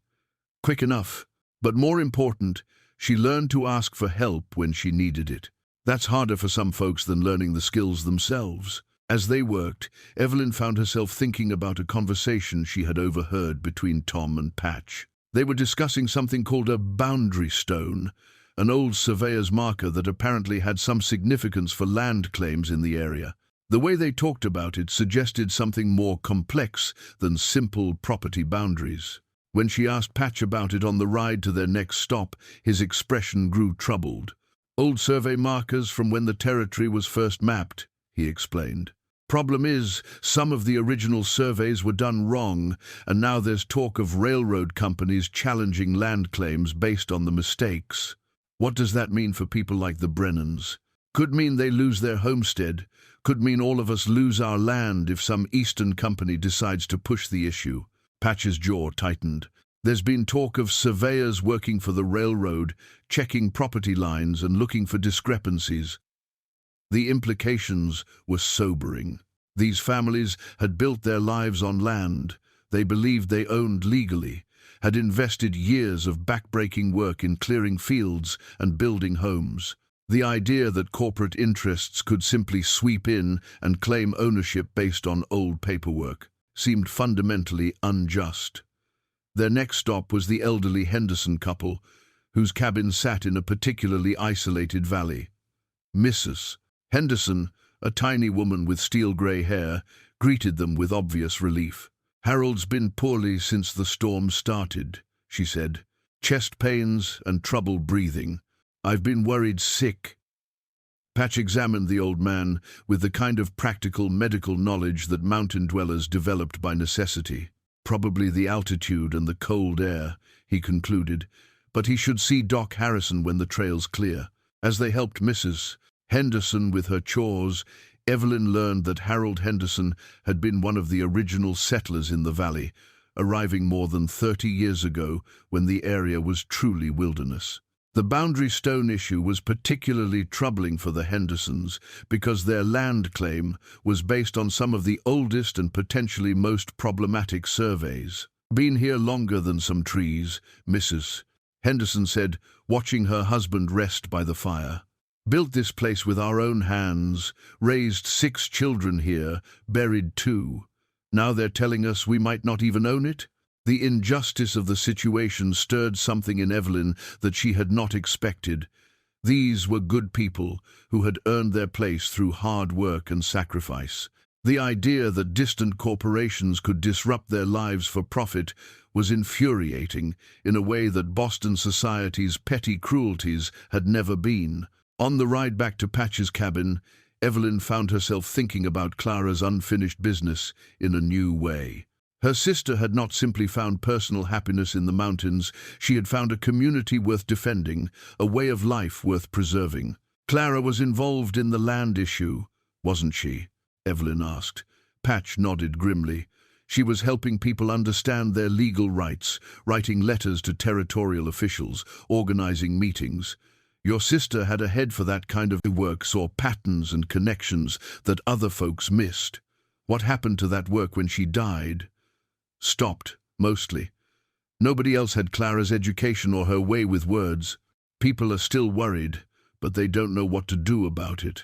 Quick enough. But more important, she learned to ask for help when she needed it. That's harder for some folks than learning the skills themselves. As they worked, Evelyn found herself thinking about a conversation she had overheard between Tom and Patch. They were discussing something called a boundary stone, an old surveyor's marker that apparently had some significance for land claims in the area. The way they talked about it suggested something more complex than simple property boundaries. When she asked Patch about it on the ride to their next stop, his expression grew troubled. "Old survey markers from when the territory was first mapped," he explained. "Problem is, some of the original surveys were done wrong, and now there's talk of railroad companies challenging land claims based on the mistakes. What does that mean for people like the Brennans? Could mean they lose their homestead, could mean all of us lose our land if some eastern company decides to push the issue." Patch's jaw tightened. There's been talk of surveyors working for the railroad, checking property lines and looking for discrepancies. The implications were sobering. These families had built their lives on land they believed they owned legally, had invested years of backbreaking work in clearing fields and building homes. The idea that corporate interests could simply sweep in and claim ownership based on old paperwork seemed fundamentally unjust. Their next stop was the elderly Henderson couple, whose cabin sat in a particularly isolated valley. Mrs. Henderson, a tiny woman with steel-grey hair, greeted them with obvious relief. "Harold's been poorly since the storm started," she said. "Chest pains and trouble breathing. I've been worried sick." Patch examined the old man with the kind of practical medical knowledge that mountain dwellers developed by necessity. Probably the altitude and the cold air, he concluded, but he should see Doc Harrison when the trail's clear. As they helped Mrs. Henderson with her chores, Evelyn learned that Harold Henderson had been one of the original settlers in the valley, arriving more than 30 years ago when the area was truly wilderness. The boundary stone issue was particularly troubling for the Hendersons because their land claim was based on some of the oldest and potentially most problematic surveys. "Been here longer than some trees," Mrs. Henderson said, watching her husband rest by the fire. "Built this place with our own hands, raised 6 children here, buried 2. Now they're telling us we might not even own it?" The injustice of the situation stirred something in Evelyn that she had not expected. These were good people who had earned their place through hard work and sacrifice. The idea that distant corporations could disrupt their lives for profit was infuriating in a way that Boston society's petty cruelties had never been. On the ride back to Patch's cabin, Evelyn found herself thinking about Clara's unfinished business in a new way. Her sister had not simply found personal happiness in the mountains, she had found a community worth defending, a way of life worth preserving. Clara was involved in the land issue, wasn't she? Evelyn asked. Patch nodded grimly. She was helping people understand their legal rights, writing letters to territorial officials, organizing meetings. Your sister had a head for that kind of work, saw patterns and connections that other folks missed. What happened to that work when she died? Stopped, mostly. Nobody else had Clara's education or her way with words. People are still worried, but they don't know what to do about it.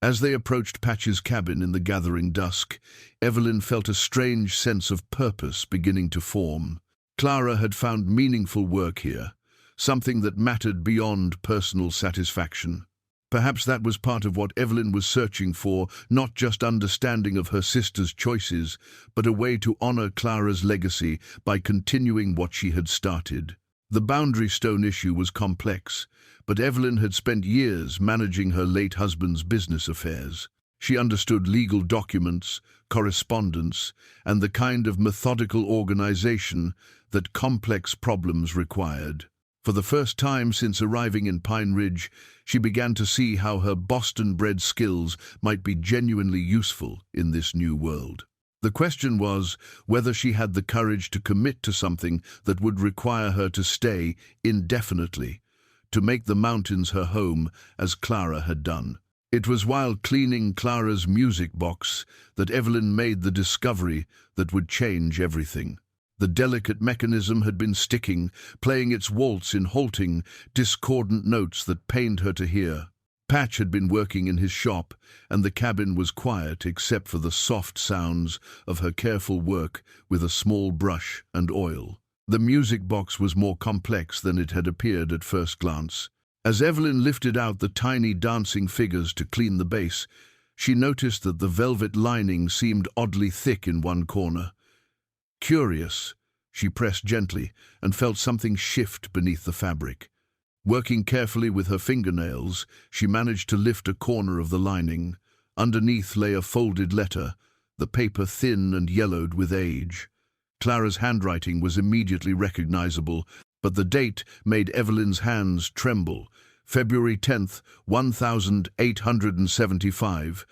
As they approached Patch's cabin in the gathering dusk, Evelyn felt a strange sense of purpose beginning to form. Clara had found meaningful work here, something that mattered beyond personal satisfaction. Perhaps that was part of what Evelyn was searching for, not just understanding of her sister's choices, but a way to honor Clara's legacy by continuing what she had started. The boundary stone issue was complex, but Evelyn had spent years managing her late husband's business affairs. She understood legal documents, correspondence, and the kind of methodical organization that complex problems required. For the first time since arriving in Pine Ridge, she began to see how her Boston-bred skills might be genuinely useful in this new world. The question was whether she had the courage to commit to something that would require her to stay indefinitely, to make the mountains her home as Clara had done. It was while cleaning Clara's music box that Evelyn made the discovery that would change everything. The delicate mechanism had been sticking, playing its waltz in halting, discordant notes that pained her to hear. Patch had been working in his shop, and the cabin was quiet except for the soft sounds of her careful work with a small brush and oil. The music box was more complex than it had appeared at first glance. As Evelyn lifted out the tiny dancing figures to clean the base, she noticed that the velvet lining seemed oddly thick in one corner. Curious, she pressed gently and felt something shift beneath the fabric. Working carefully with her fingernails, she managed to lift a corner of the lining. Underneath lay a folded letter, the paper thin and yellowed with age. Clara's handwriting was immediately recognizable, but the date made Evelyn's hands tremble. February 10th, 1875,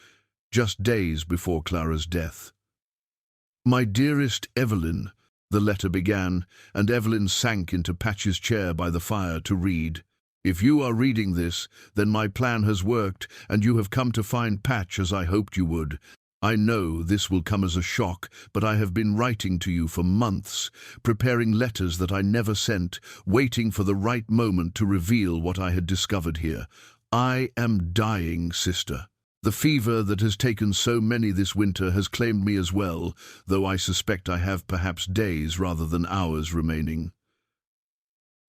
just days before Clara's death. "My dearest Evelyn," the letter began, and Evelyn sank into Patch's chair by the fire to read. "If you are reading this, then my plan has worked, and you have come to find Patch as I hoped you would. I know this will come as a shock, but I have been writing to you for months, preparing letters that I never sent, waiting for the right moment to reveal what I had discovered here. I am dying, sister. The fever that has taken so many this winter has claimed me as well, though I suspect I have perhaps days rather than hours remaining.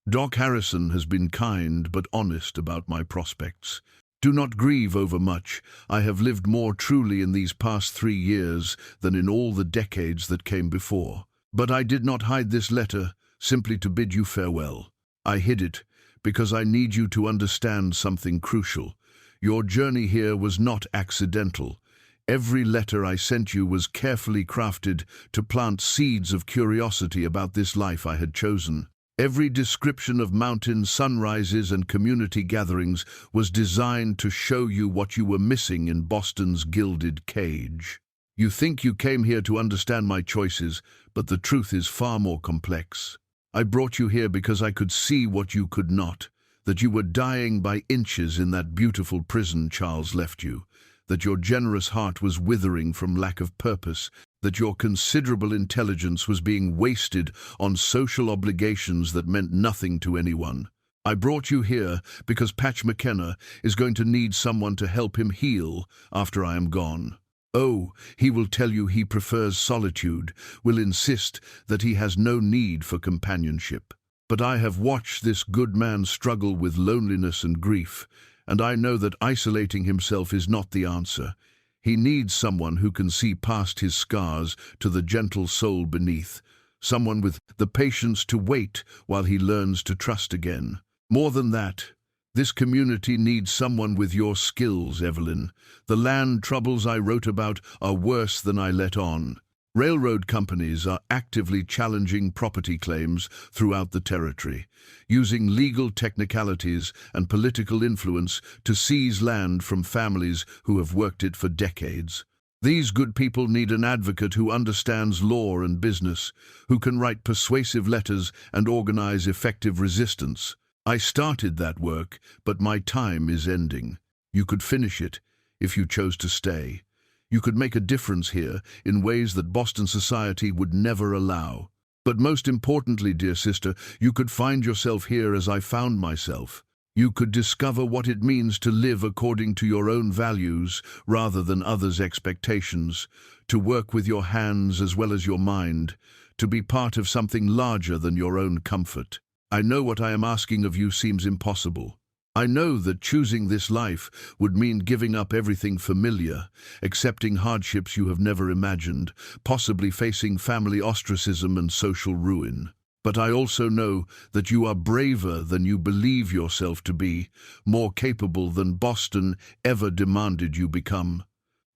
Doc Harrison has been kind but honest about my prospects. Do not grieve over much. I have lived more truly in these past 3 years than in all the decades that came before. But I did not hide this letter simply to bid you farewell. I hid it because I need you to understand something crucial. Your journey here was not accidental. Every letter I sent you was carefully crafted to plant seeds of curiosity about this life I had chosen. Every description of mountain sunrises and community gatherings was designed to show you what you were missing in Boston's gilded cage. You think you came here to understand my choices, but the truth is far more complex. I brought you here because I could see what you could not, that you were dying by inches in that beautiful prison Charles left you, that your generous heart was withering from lack of purpose, that your considerable intelligence was being wasted on social obligations that meant nothing to anyone. I brought you here because Patch McKenna is going to need someone to help him heal after I am gone. Oh, he will tell you he prefers solitude, will insist that he has no need for companionship. But I have watched this good man struggle with loneliness and grief, and I know that isolating himself is not the answer. He needs someone who can see past his scars to the gentle soul beneath, someone with the patience to wait while he learns to trust again. More than that, this community needs someone with your skills, Evelyn. The land troubles I wrote about are worse than I let on. Railroad companies are actively challenging property claims throughout the territory, using legal technicalities and political influence to seize land from families who have worked it for decades. These good people need an advocate who understands law and business, who can write persuasive letters and organize effective resistance. I started that work, but my time is ending. You could finish it if you chose to stay. You could make a difference here in ways that Boston society would never allow. But most importantly, dear sister, you could find yourself here as I found myself. You could discover what it means to live according to your own values rather than others' expectations, to work with your hands as well as your mind, to be part of something larger than your own comfort. I know what I am asking of you seems impossible. I know that choosing this life would mean giving up everything familiar, accepting hardships you have never imagined, possibly facing family ostracism and social ruin. But I also know that you are braver than you believe yourself to be, more capable than Boston ever demanded you become.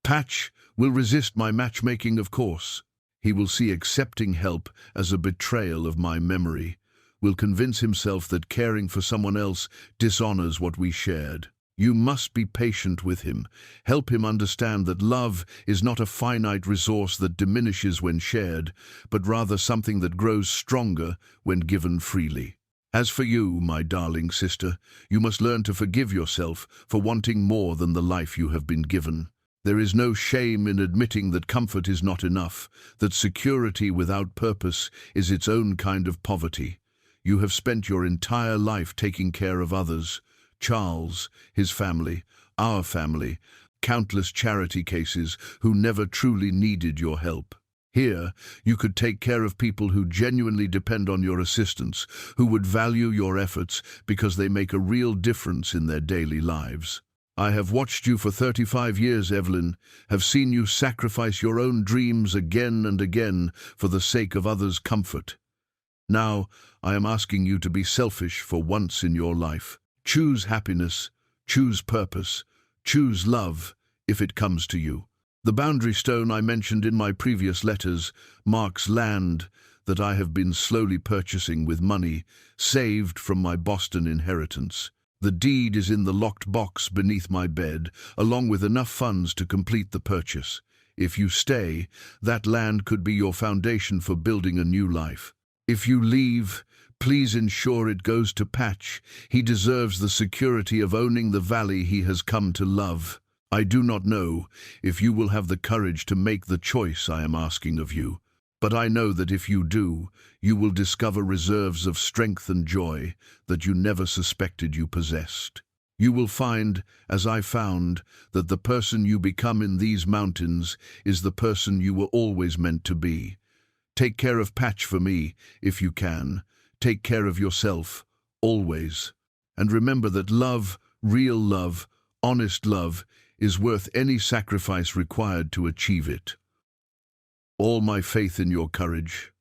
Patch will resist my matchmaking, of course. He will see accepting help as a betrayal of my memory, will convince himself that caring for someone else dishonors what we shared. You must be patient with him. Help him understand that love is not a finite resource that diminishes when shared, but rather something that grows stronger when given freely. As for you, my darling sister, you must learn to forgive yourself for wanting more than the life you have been given. There is no shame in admitting that comfort is not enough, that security without purpose is its own kind of poverty. You have spent your entire life taking care of others, Charles, his family, our family, countless charity cases who never truly needed your help. Here, you could take care of people who genuinely depend on your assistance, who would value your efforts because they make a real difference in their daily lives. I have watched you for 35 years, Evelyn, have seen you sacrifice your own dreams again and again for the sake of others' comfort. Now, I am asking you to be selfish for once in your life. Choose happiness, choose purpose, choose love, if it comes to you. The boundary stone I mentioned in my previous letters marks land that I have been slowly purchasing with money saved from my Boston inheritance. The deed is in the locked box beneath my bed, along with enough funds to complete the purchase. If you stay, that land could be your foundation for building a new life. If you leave, please ensure it goes to Patch. He deserves the security of owning the valley he has come to love. I do not know if you will have the courage to make the choice I am asking of you, but I know that if you do, you will discover reserves of strength and joy that you never suspected you possessed. You will find, as I found, that the person you become in these mountains is the person you were always meant to be. Take care of Patch for me, if you can. Take care of yourself, always. And remember that love, real love, honest love, is worth any sacrifice required to achieve it. All my faith in your courage.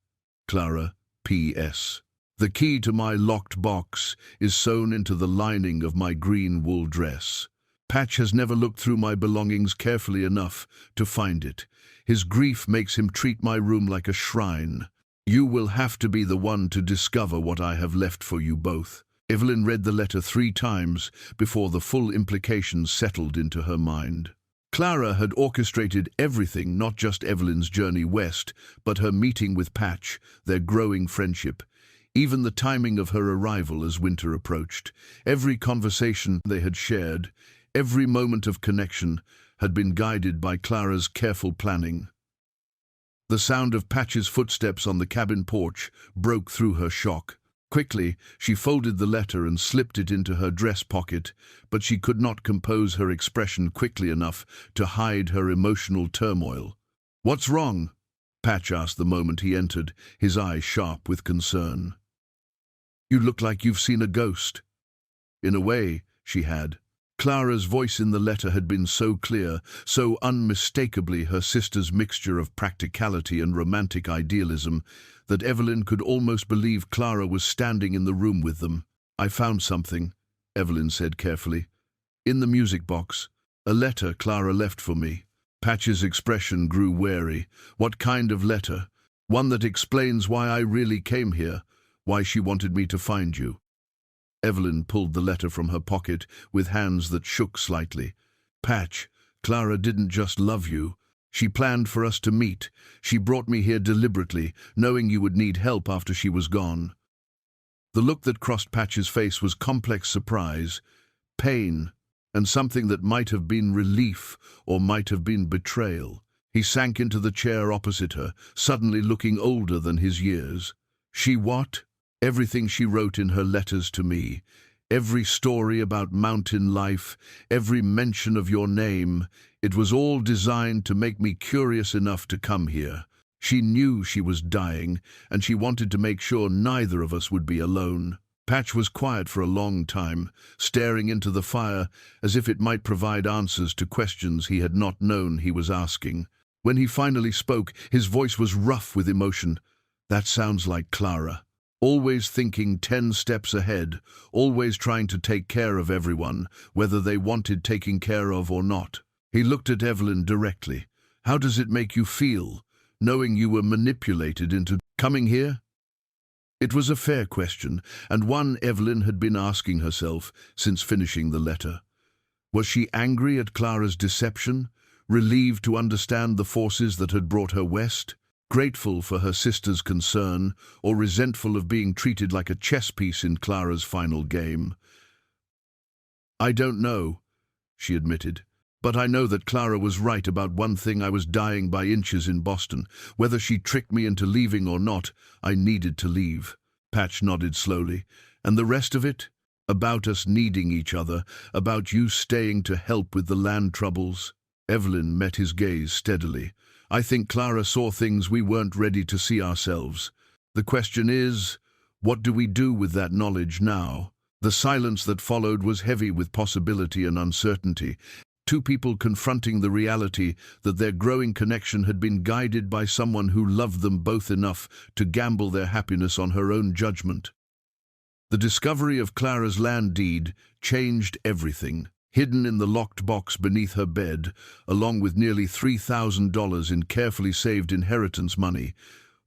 Clara, P.S. The key to my locked box is sewn into the lining of my green wool dress. Patch has never looked through my belongings carefully enough to find it. His grief makes him treat my room like a shrine. You will have to be the one to discover what I have left for you both. Evelyn read the letter 3 times before the full implications settled into her mind. Clara had orchestrated everything, not just Evelyn's journey west, but her meeting with Patch, their growing friendship, even the timing of her arrival as winter approached. Every conversation they had shared, every moment of connection, had been guided by Clara's careful planning. The sound of Patch's footsteps on the cabin porch broke through her shock. Quickly, she folded the letter and slipped it into her dress pocket, but she could not compose her expression quickly enough to hide her emotional turmoil. "What's wrong?" Patch asked the moment he entered, his eyes sharp with concern. "You look like you've seen a ghost." In a way, she had. Clara's voice in the letter had been so clear, so unmistakably her sister's mixture of practicality and romantic idealism, that Evelyn could almost believe Clara was standing in the room with them. "I found something," Evelyn said carefully. "In the music box. A letter Clara left for me." Patch's expression grew wary. "What kind of letter?" "One that explains why I really came here, why she wanted me to find you." Evelyn pulled the letter from her pocket with hands that shook slightly. "Patch, Clara didn't just love you. She planned for us to meet. She brought me here deliberately, knowing you would need help after she was gone." The look that crossed Patch's face was complex surprise, pain, and something that might have been relief or might have been betrayal. He sank into the chair opposite her, suddenly looking older than his years. "She what?" "Everything she wrote in her letters to me, every story about mountain life, every mention of your name, it was all designed to make me curious enough to come here. She knew she was dying, and she wanted to make sure neither of us would be alone." Patch was quiet for a long time, staring into the fire as if it might provide answers to questions he had not known he was asking. When he finally spoke, his voice was rough with emotion. "That sounds like Clara. Always thinking 10 steps ahead, always trying to take care of everyone, whether they wanted taking care of or not." He looked at Evelyn directly. "How does it make you feel, knowing you were manipulated into coming here?" It was a fair question, and one Evelyn had been asking herself since finishing the letter. Was she angry at Clara's deception, relieved to understand the forces that had brought her west? Grateful for her sister's concern, or resentful of being treated like a chess piece in Clara's final game? "I don't know," she admitted, "but I know that Clara was right about one thing. I was dying by inches in Boston. Whether she tricked me into leaving or not, I needed to leave." Patch nodded slowly. "And the rest of it?" About us needing each other, about you staying to help with the land troubles. Evelyn met his gaze steadily. I think Clara saw things we weren't ready to see ourselves. The question is, what do we do with that knowledge now? The silence that followed was heavy with possibility and uncertainty. Two people confronting the reality that their growing connection had been guided by someone who loved them both enough to gamble their happiness on her own judgment. The discovery of Clara's land deed changed everything. Hidden in the locked box beneath her bed, along with nearly $3,000 in carefully saved inheritance money,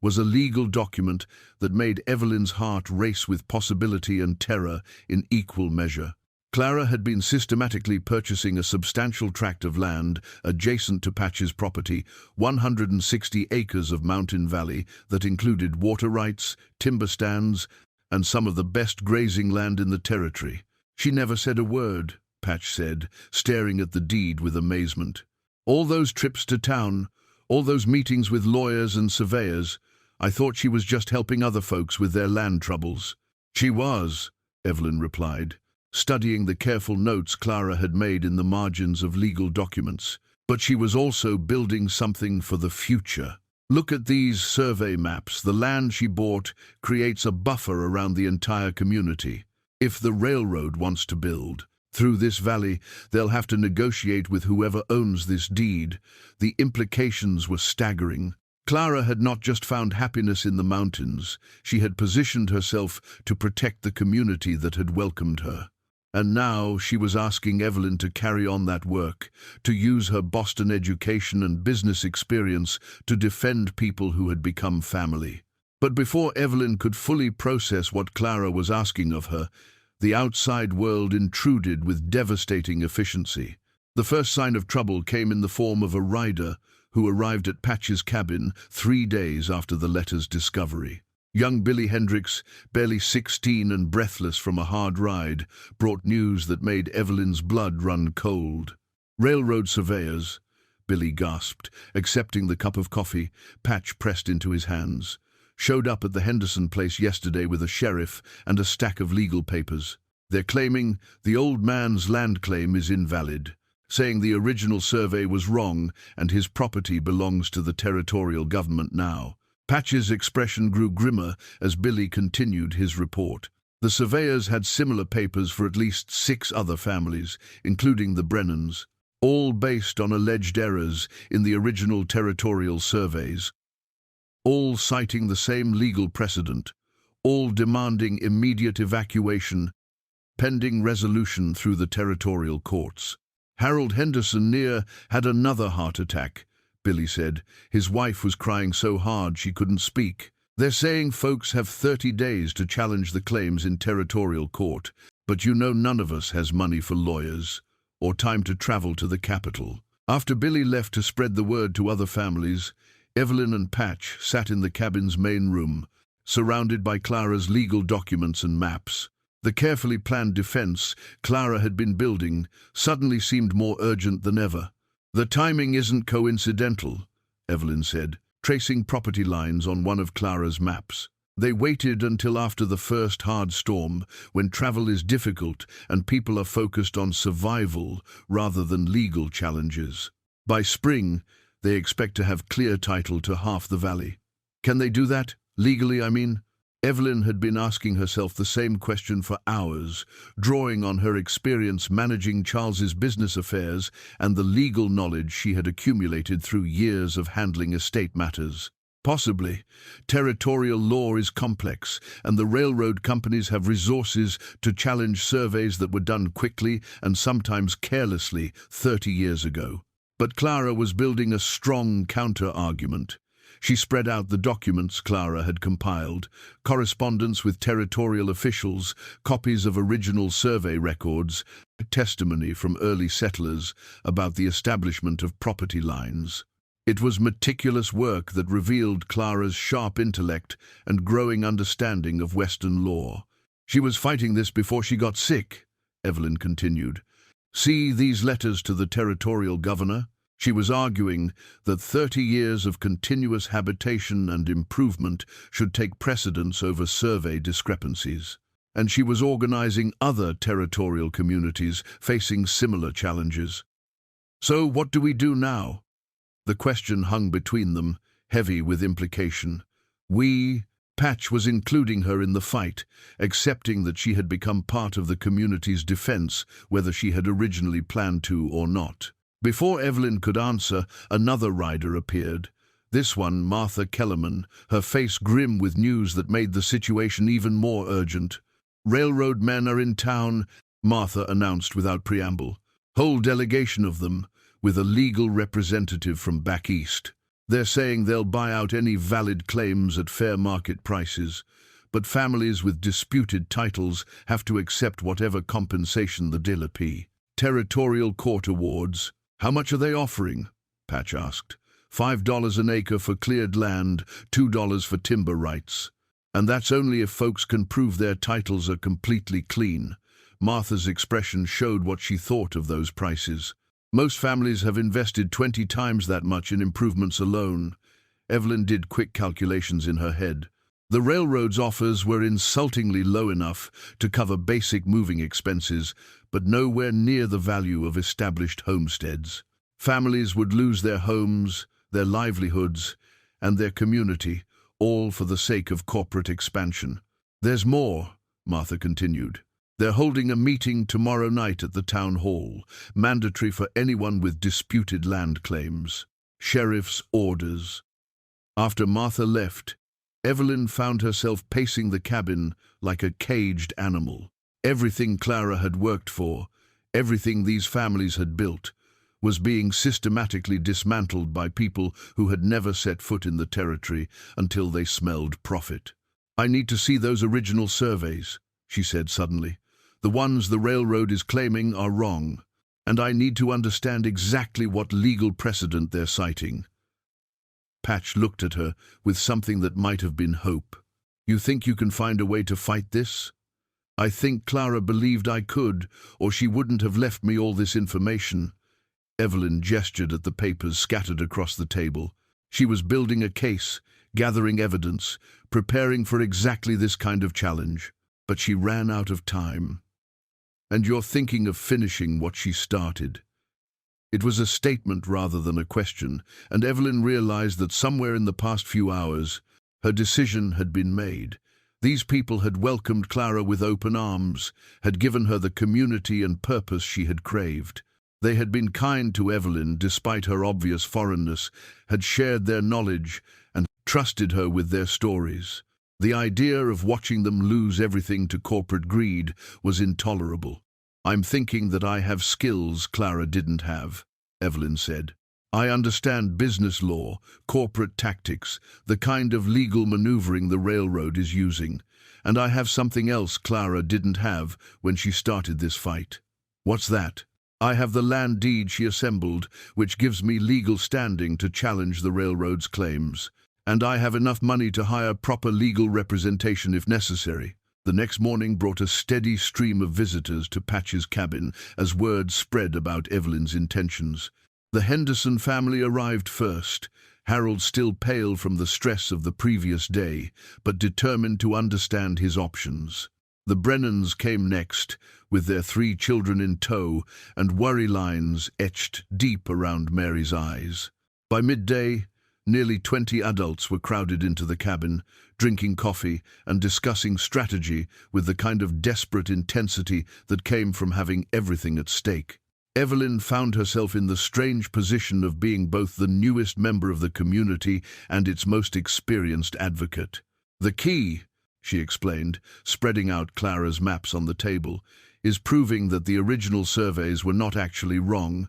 was a legal document that made Evelyn's heart race with possibility and terror in equal measure. Clara had been systematically purchasing a substantial tract of land adjacent to Patch's property, 160 acres of mountain valley that included water rights, timber stands, and some of the best grazing land in the territory. She never said a word, Patch said, staring at the deed with amazement. All those trips to town, all those meetings with lawyers and surveyors, I thought she was just helping other folks with their land troubles. She was, Evelyn replied, studying the careful notes Clara had made in the margins of legal documents. But she was also building something for the future. Look at these survey maps. The land she bought creates a buffer around the entire community. If the railroad wants to build through this valley, they'll have to negotiate with whoever owns this deed. The implications were staggering. Clara had not just found happiness in the mountains, she had positioned herself to protect the community that had welcomed her. And now she was asking Evelyn to carry on that work, to use her Boston education and business experience to defend people who had become family. But before Evelyn could fully process what Clara was asking of her, the outside world intruded with devastating efficiency. The first sign of trouble came in the form of a rider who arrived at Patch's cabin 3 days after the letter's discovery. Young Billy Hendricks, barely 16 and breathless from a hard ride, brought news that made Evelyn's blood run cold. Railroad surveyors, Billy gasped, accepting the cup of coffee Patch pressed into his hands, showed up at the Henderson place yesterday with a sheriff and a stack of legal papers. They're claiming the old man's land claim is invalid, saying the original survey was wrong and his property belongs to the territorial government now. Patch's expression grew grimmer as Billy continued his report. The surveyors had similar papers for at least 6 other families, including the Brennans, all based on alleged errors in the original territorial surveys, all citing the same legal precedent, all demanding immediate evacuation, pending resolution through the territorial courts. Harold Henderson near had another heart attack, Billy said. His wife was crying so hard she couldn't speak. They're saying folks have 30 days to challenge the claims in territorial court, but you know none of us has money for lawyers or time to travel to the capital. After Billy left to spread the word to other families, Evelyn and Patch sat in the cabin's main room, surrounded by Clara's legal documents and maps. The carefully planned defense Clara had been building suddenly seemed more urgent than ever. The timing isn't coincidental, Evelyn said, tracing property lines on one of Clara's maps. They waited until after the first hard storm, when travel is difficult and people are focused on survival rather than legal challenges. By spring, they expect to have clear title to half the valley. Can they do that? Legally, I mean? Evelyn had been asking herself the same question for hours, drawing on her experience managing Charles's business affairs and the legal knowledge she had accumulated through years of handling estate matters. Possibly. Territorial law is complex, and the railroad companies have resources to challenge surveys that were done quickly and sometimes carelessly 30 years ago. But Clara was building a strong counter-argument. She spread out the documents Clara had compiled, correspondence with territorial officials, copies of original survey records, testimony from early settlers about the establishment of property lines. It was meticulous work that revealed Clara's sharp intellect and growing understanding of Western law. She was fighting this before she got sick, Evelyn continued. See these letters to the territorial governor? She was arguing that 30 years of continuous habitation and improvement should take precedence over survey discrepancies. and she was organizing other territorial communities facing similar challenges. So what do we do now? The question hung between them, heavy with implication. Patch was including her in the fight, accepting that she had become part of the community's defense, whether she had originally planned to or not. Before Evelyn could answer, another rider appeared. This one, Martha Kellerman, her face grim with news that made the situation even more urgent. "Railroad men are in town," Martha announced without preamble. "Whole delegation of them, with a legal representative from back east. They're saying they'll buy out any valid claims at fair market prices, but families with disputed titles have to accept whatever compensation the dealer pay. Territorial court awards. How much are they offering?" Patch asked. $5 an acre for cleared land, $2 for timber rights. And that's only if folks can prove their titles are completely clean. Martha's expression showed what she thought of those prices. "Most families have invested 20 times that much in improvements alone." Evelyn did quick calculations in her head. The railroad's offers were insultingly low enough to cover basic moving expenses, but nowhere near the value of established homesteads. Families would lose their homes, their livelihoods, and their community, all for the sake of corporate expansion. "There's more," Martha continued. "They're holding a meeting tomorrow night at the town hall, mandatory for anyone with disputed land claims. Sheriff's orders." After Martha left, Evelyn found herself pacing the cabin like a caged animal. Everything Clara had worked for, everything these families had built, was being systematically dismantled by people who had never set foot in the territory until they smelled profit. "I need to see those original surveys," she said suddenly. "The ones the railroad is claiming are wrong, and I need to understand exactly what legal precedent they're citing." Patch looked at her with something that might have been hope. "You think you can find a way to fight this?" "I think Clara believed I could, or she wouldn't have left me all this information." Evelyn gestured at the papers scattered across the table. She was building a case, gathering evidence, preparing for exactly this kind of challenge. But she ran out of time. "And you're thinking of finishing what she started." It was a statement rather than a question, and Evelyn realized that somewhere in the past few hours, her decision had been made. These people had welcomed Clara with open arms, had given her the community and purpose she had craved. They had been kind to Evelyn despite her obvious foreignness, had shared their knowledge, and trusted her with their stories. The idea of watching them lose everything to corporate greed was intolerable. "I'm thinking that I have skills Clara didn't have," Evelyn said. "I understand business law, corporate tactics, the kind of legal maneuvering the railroad is using. And I have something else Clara didn't have when she started this fight." "What's that?" "I have the land deed she assembled, which gives me legal standing to challenge the railroad's claims. And I have enough money to hire proper legal representation if necessary." The next morning brought a steady stream of visitors to Patch's cabin as word spread about Evelyn's intentions. The Henderson family arrived first, Harold still pale from the stress of the previous day, but determined to understand his options. The Brennans came next, with their 3 children in tow and worry lines etched deep around Mary's eyes. By midday, nearly 20 adults were crowded into the cabin, drinking coffee and discussing strategy with the kind of desperate intensity that came from having everything at stake. Evelyn found herself in the strange position of being both the newest member of the community and its most experienced advocate. "The key," she explained, spreading out Clara's maps on the table, "is proving that the original surveys were not actually wrong,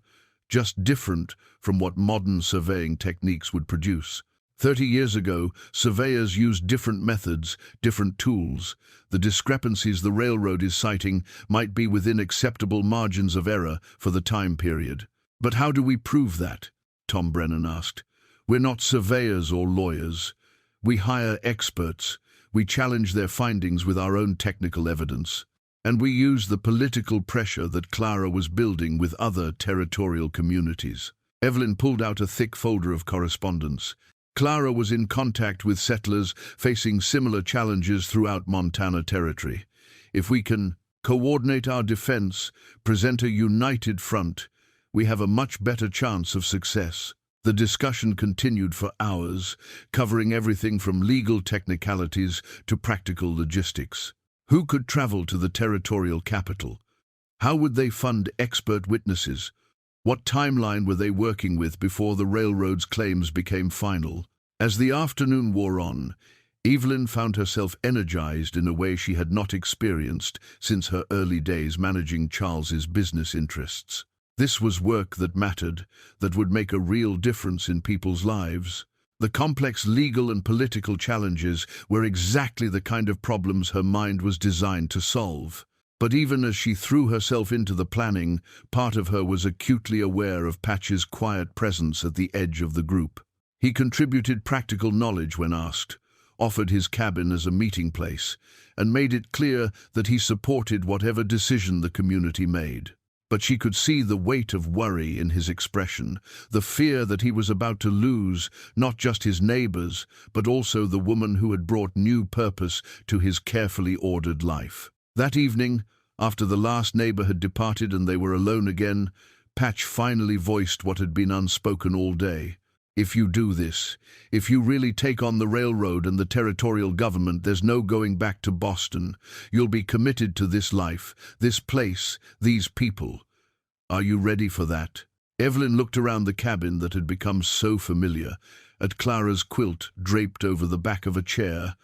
just different from what modern surveying techniques would produce. 30 years ago, surveyors used different methods, different tools. The discrepancies the railroad is citing might be within acceptable margins of error for the time period." "But how do we prove that?" Tom Brennan asked. "We're not surveyors or lawyers. We hire experts. We challenge their findings with our own technical evidence. And we use the political pressure that Clara was building with other territorial communities." Evelyn pulled out a thick folder of correspondence. Clara was in contact with settlers facing similar challenges throughout Montana Territory. If we can coordinate our defense, present a united front, we have a much better chance of success. The discussion continued for hours, covering everything from legal technicalities to practical logistics. Who could travel to the territorial capital? How would they fund expert witnesses? What timeline were they working with before the railroad's claims became final? As the afternoon wore on, Evelyn found herself energized in a way she had not experienced since her early days managing Charles's business interests. This was work that mattered, that would make a real difference in people's lives. The complex legal and political challenges were exactly the kind of problems her mind was designed to solve. But even as she threw herself into the planning, part of her was acutely aware of Patch's quiet presence at the edge of the group. He contributed practical knowledge when asked, offered his cabin as a meeting place, and made it clear that he supported whatever decision the community made. But she could see the weight of worry in his expression, the fear that he was about to lose not just his neighbors, but also the woman who had brought new purpose to his carefully ordered life. That evening, after the last neighbor had departed and they were alone again, Patch finally voiced what had been unspoken all day. If you do this, if you really take on the railroad and the territorial government, there's no going back to Boston. You'll be committed to this life, this place, these people. Are you ready for that? Evelyn looked around the cabin that had become so familiar, at Clara's quilt draped over the back of a chair,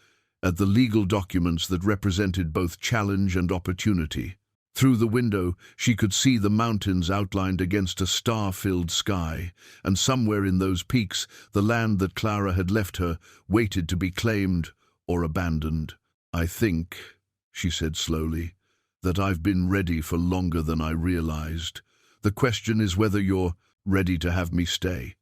at the legal documents that represented both challenge and opportunity. Through the window, she could see the mountains outlined against a star-filled sky, and somewhere in those peaks, the land that Clara had left her waited to be claimed or abandoned. I think, she said slowly, that I've been ready for longer than I realized. The question is whether you're ready to have me stay.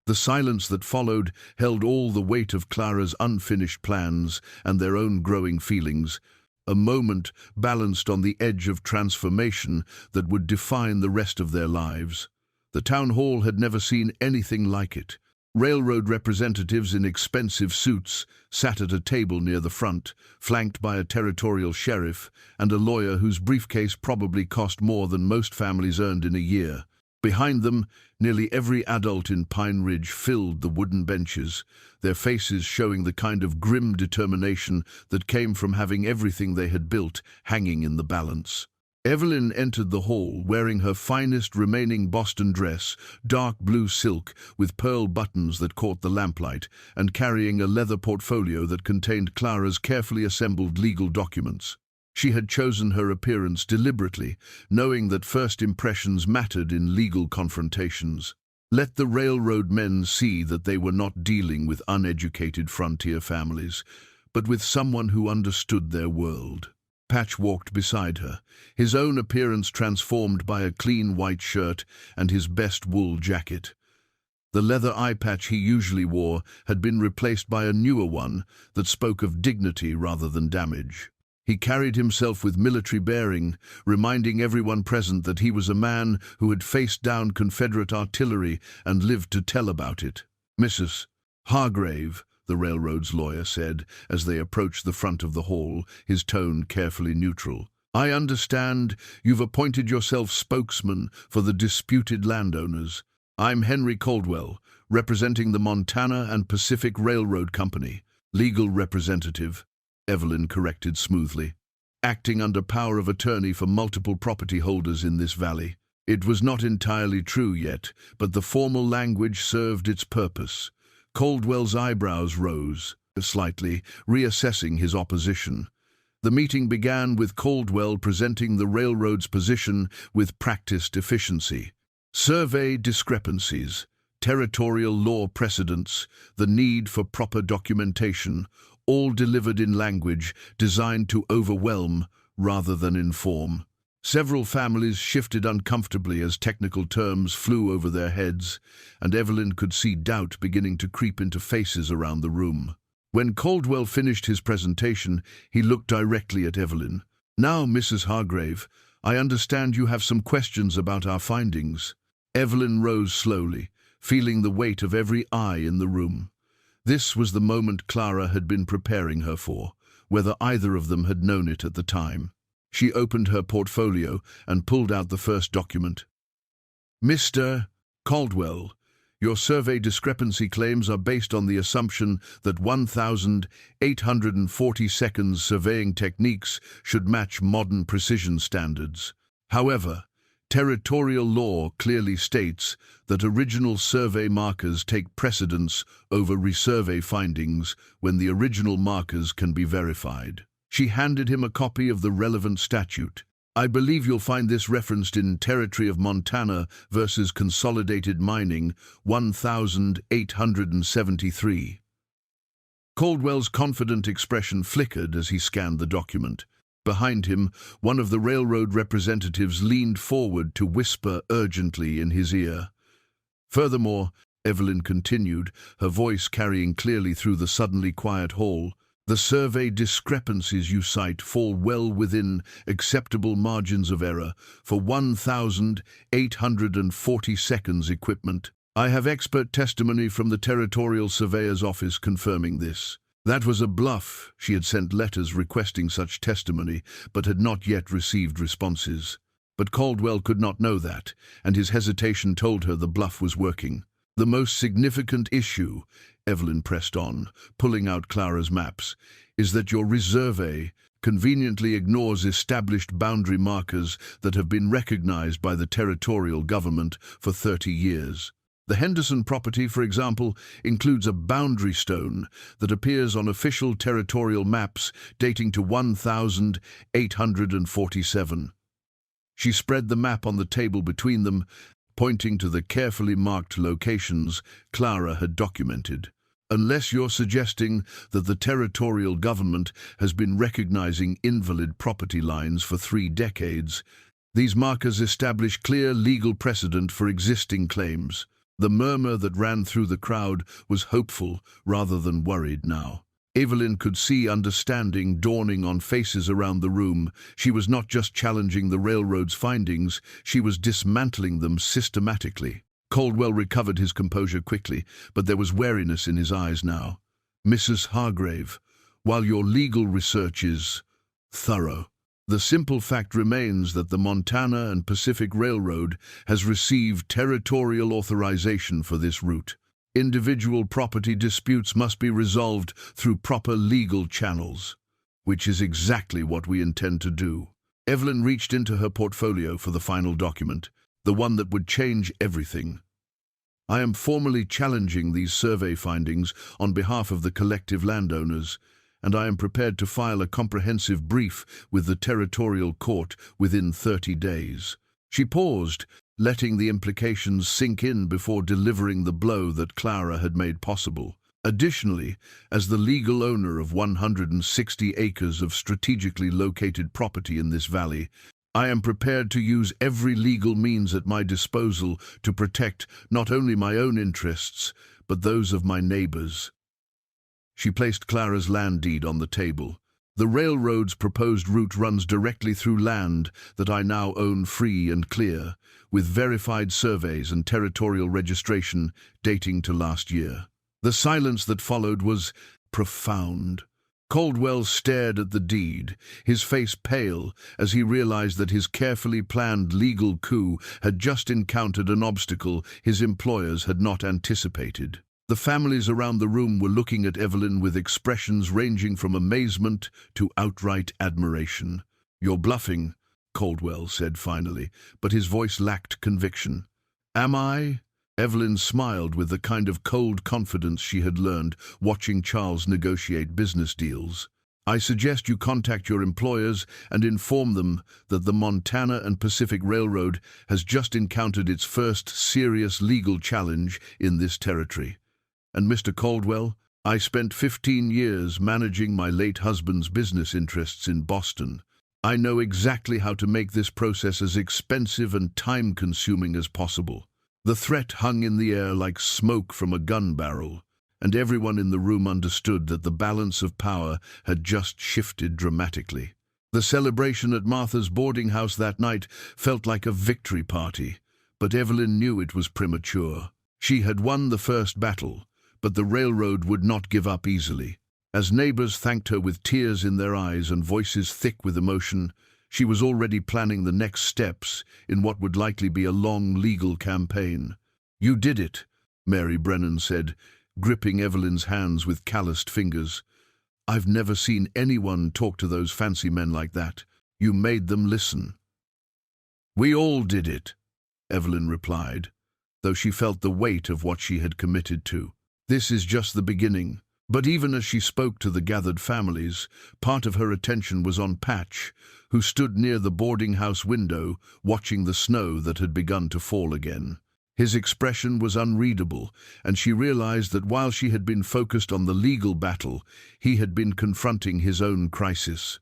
The silence that followed held all the weight of Clara's unfinished plans and their own growing feelings, a moment balanced on the edge of transformation that would define the rest of their lives. The town hall had never seen anything like it. Railroad representatives in expensive suits sat at a table near the front, flanked by a territorial sheriff and a lawyer whose briefcase probably cost more than most families earned in a year. Behind them, nearly every adult in Pine Ridge filled the wooden benches, their faces showing the kind of grim determination that came from having everything they had built hanging in the balance. Evelyn entered the hall wearing her finest remaining Boston dress, dark blue silk with pearl buttons that caught the lamplight, and carrying a leather portfolio that contained Clara's carefully assembled legal documents. She had chosen her appearance deliberately, knowing that first impressions mattered in legal confrontations. Let the railroad men see that they were not dealing with uneducated frontier families, but with someone who understood their world. Patch walked beside her, his own appearance transformed by a clean white shirt and his best wool jacket. The leather eye patch he usually wore had been replaced by a newer one that spoke of dignity rather than damage. He carried himself with military bearing, reminding everyone present that he was a man who had faced down Confederate artillery and lived to tell about it. "Mrs. Hargrave," the railroad's lawyer said as they approached the front of the hall, his tone carefully neutral. "I understand you've appointed yourself spokesman for the disputed landowners. I'm Henry Caldwell, representing the Montana and Pacific Railroad Company, legal representative," Evelyn corrected smoothly, "acting under power of attorney for multiple property holders in this valley." It was not entirely true yet, but the formal language served its purpose. Caldwell's eyebrows rose slightly, reassessing his opposition. The meeting began with Caldwell presenting the railroad's position with practiced efficiency. Survey discrepancies, territorial law precedents, the need for proper documentation, all delivered in language designed to overwhelm rather than inform. Several families shifted uncomfortably as technical terms flew over their heads, and Evelyn could see doubt beginning to creep into faces around the room. When Caldwell finished his presentation, he looked directly at Evelyn. "Now, Mrs. Hargrave, I understand you have some questions about our findings." Evelyn rose slowly, feeling the weight of every eye in the room. This was the moment Clara had been preparing her for, whether either of them had known it at the time. She opened her portfolio and pulled out the first document. Mr. Caldwell, your survey discrepancy claims are based on the assumption that 1,840 seconds surveying techniques should match modern precision standards. However, territorial law clearly states that original survey markers take precedence over resurvey findings when the original markers can be verified. She handed him a copy of the relevant statute. I believe you'll find this referenced in Territory of Montana versus Consolidated Mining 1873. Caldwell's confident expression flickered as he scanned the document. Behind him, one of the railroad representatives leaned forward to whisper urgently in his ear. Furthermore, Evelyn continued, her voice carrying clearly through the suddenly quiet hall, the survey discrepancies you cite fall well within acceptable margins of error for 1,840 seconds equipment. I have expert testimony from the Territorial Surveyor's Office confirming this. That was a bluff. She had sent letters requesting such testimony, but had not yet received responses. But Caldwell could not know that, and his hesitation told her the bluff was working. The most significant issue, Evelyn pressed on, pulling out Clara's maps, is that your resurvey conveniently ignores established boundary markers that have been recognized by the territorial government for 30 years. The Henderson property, for example, includes a boundary stone that appears on official territorial maps dating to 1847. She spread the map on the table between them, pointing to the carefully marked locations Clara had documented. Unless you're suggesting that the territorial government has been recognizing invalid property lines for 3 decades, these markers establish clear legal precedent for existing claims. The murmur that ran through the crowd was hopeful rather than worried now. Evelyn could see understanding dawning on faces around the room. She was not just challenging the railroad's findings, she was dismantling them systematically. Caldwell recovered his composure quickly, but there was wariness in his eyes now. Mrs. Hargrave, while your legal research is thorough, the simple fact remains that the Montana and Pacific Railroad has received territorial authorization for this route. Individual property disputes must be resolved through proper legal channels, which is exactly what we intend to do. Evelyn reached into her portfolio for the final document, the one that would change everything. I am formally challenging these survey findings on behalf of the collective landowners, and I am prepared to file a comprehensive brief with the territorial court within 30 days. She paused, letting the implications sink in before delivering the blow that Clara had made possible. Additionally, as the legal owner of 160 acres of strategically located property in this valley, I am prepared to use every legal means at my disposal to protect not only my own interests, but those of my neighbors. She placed Clara's land deed on the table. The railroad's proposed route runs directly through land that I now own free and clear, with verified surveys and territorial registration dating to last year. The silence that followed was profound. Caldwell stared at the deed, his face pale as he realized that his carefully planned legal coup had just encountered an obstacle his employers had not anticipated. The families around the room were looking at Evelyn with expressions ranging from amazement to outright admiration. "You're bluffing," Caldwell said finally, but his voice lacked conviction. "Am I?" Evelyn smiled with the kind of cold confidence she had learned watching Charles negotiate business deals. "I suggest you contact your employers and inform them that the Montana and Pacific Railroad has just encountered its first serious legal challenge in this territory. And Mr. Caldwell, I spent 15 years managing my late husband's business interests in Boston. I know exactly how to make this process as expensive and time-consuming as possible." The threat hung in the air like smoke from a gun barrel, and everyone in the room understood that the balance of power had just shifted dramatically. The celebration at Martha's boarding house that night felt like a victory party, but Evelyn knew it was premature. She had won the first battle, but the railroad would not give up easily. As neighbors thanked her with tears in their eyes and voices thick with emotion, She was already planning the next steps in what would likely be a long legal campaign. "You did it," Mary Brennan said, gripping Evelyn's hands with calloused fingers. "I've never seen anyone talk to those fancy men like that. You made them listen." "We all did it," Evelyn replied, though she felt the weight of what she had committed to. "This is just the beginning." But even as she spoke to the gathered families, part of her attention was on Patch, who stood near the boarding house window, watching the snow that had begun to fall again. His expression was unreadable, and she realized that while she had been focused on the legal battle, he had been confronting his own crisis.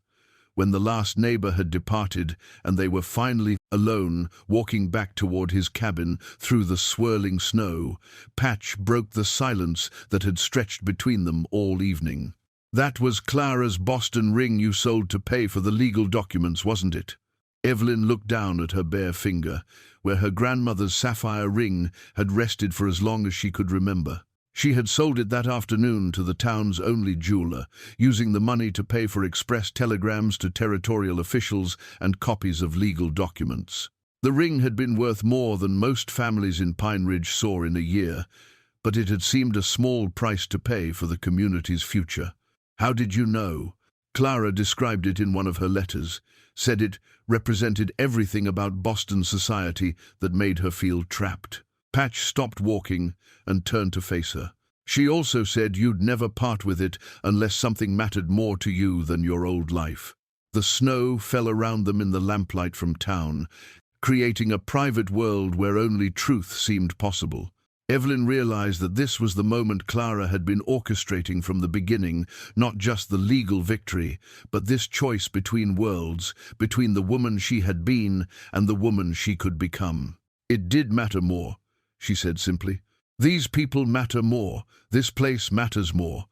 When the last neighbor had departed and they were finally alone, walking back toward his cabin through the swirling snow, Patch broke the silence that had stretched between them all evening. "That was Clara's Boston ring you sold to pay for the legal documents, wasn't it?" Evelyn looked down at her bare finger, where her grandmother's sapphire ring had rested for as long as she could remember. She had sold it that afternoon to the town's only jeweler, using the money to pay for express telegrams to territorial officials and copies of legal documents. The ring had been worth more than most families in Pine Ridge saw in a year, but it had seemed a small price to pay for the community's future. "How did you know?" Clara described it in one of her letters, said it represented everything about Boston society that made her feel trapped. Patch stopped walking and turned to face her. "She also said you'd never part with it unless something mattered more to you than your old life." The snow fell around them in the lamplight from town, creating a private world where only truth seemed possible. Evelyn realized that this was the moment Clara had been orchestrating from the beginning, not just the legal victory, but this choice between worlds, between the woman she had been and the woman she could become. "It did matter more," she said simply. "These people matter more. This place matters more.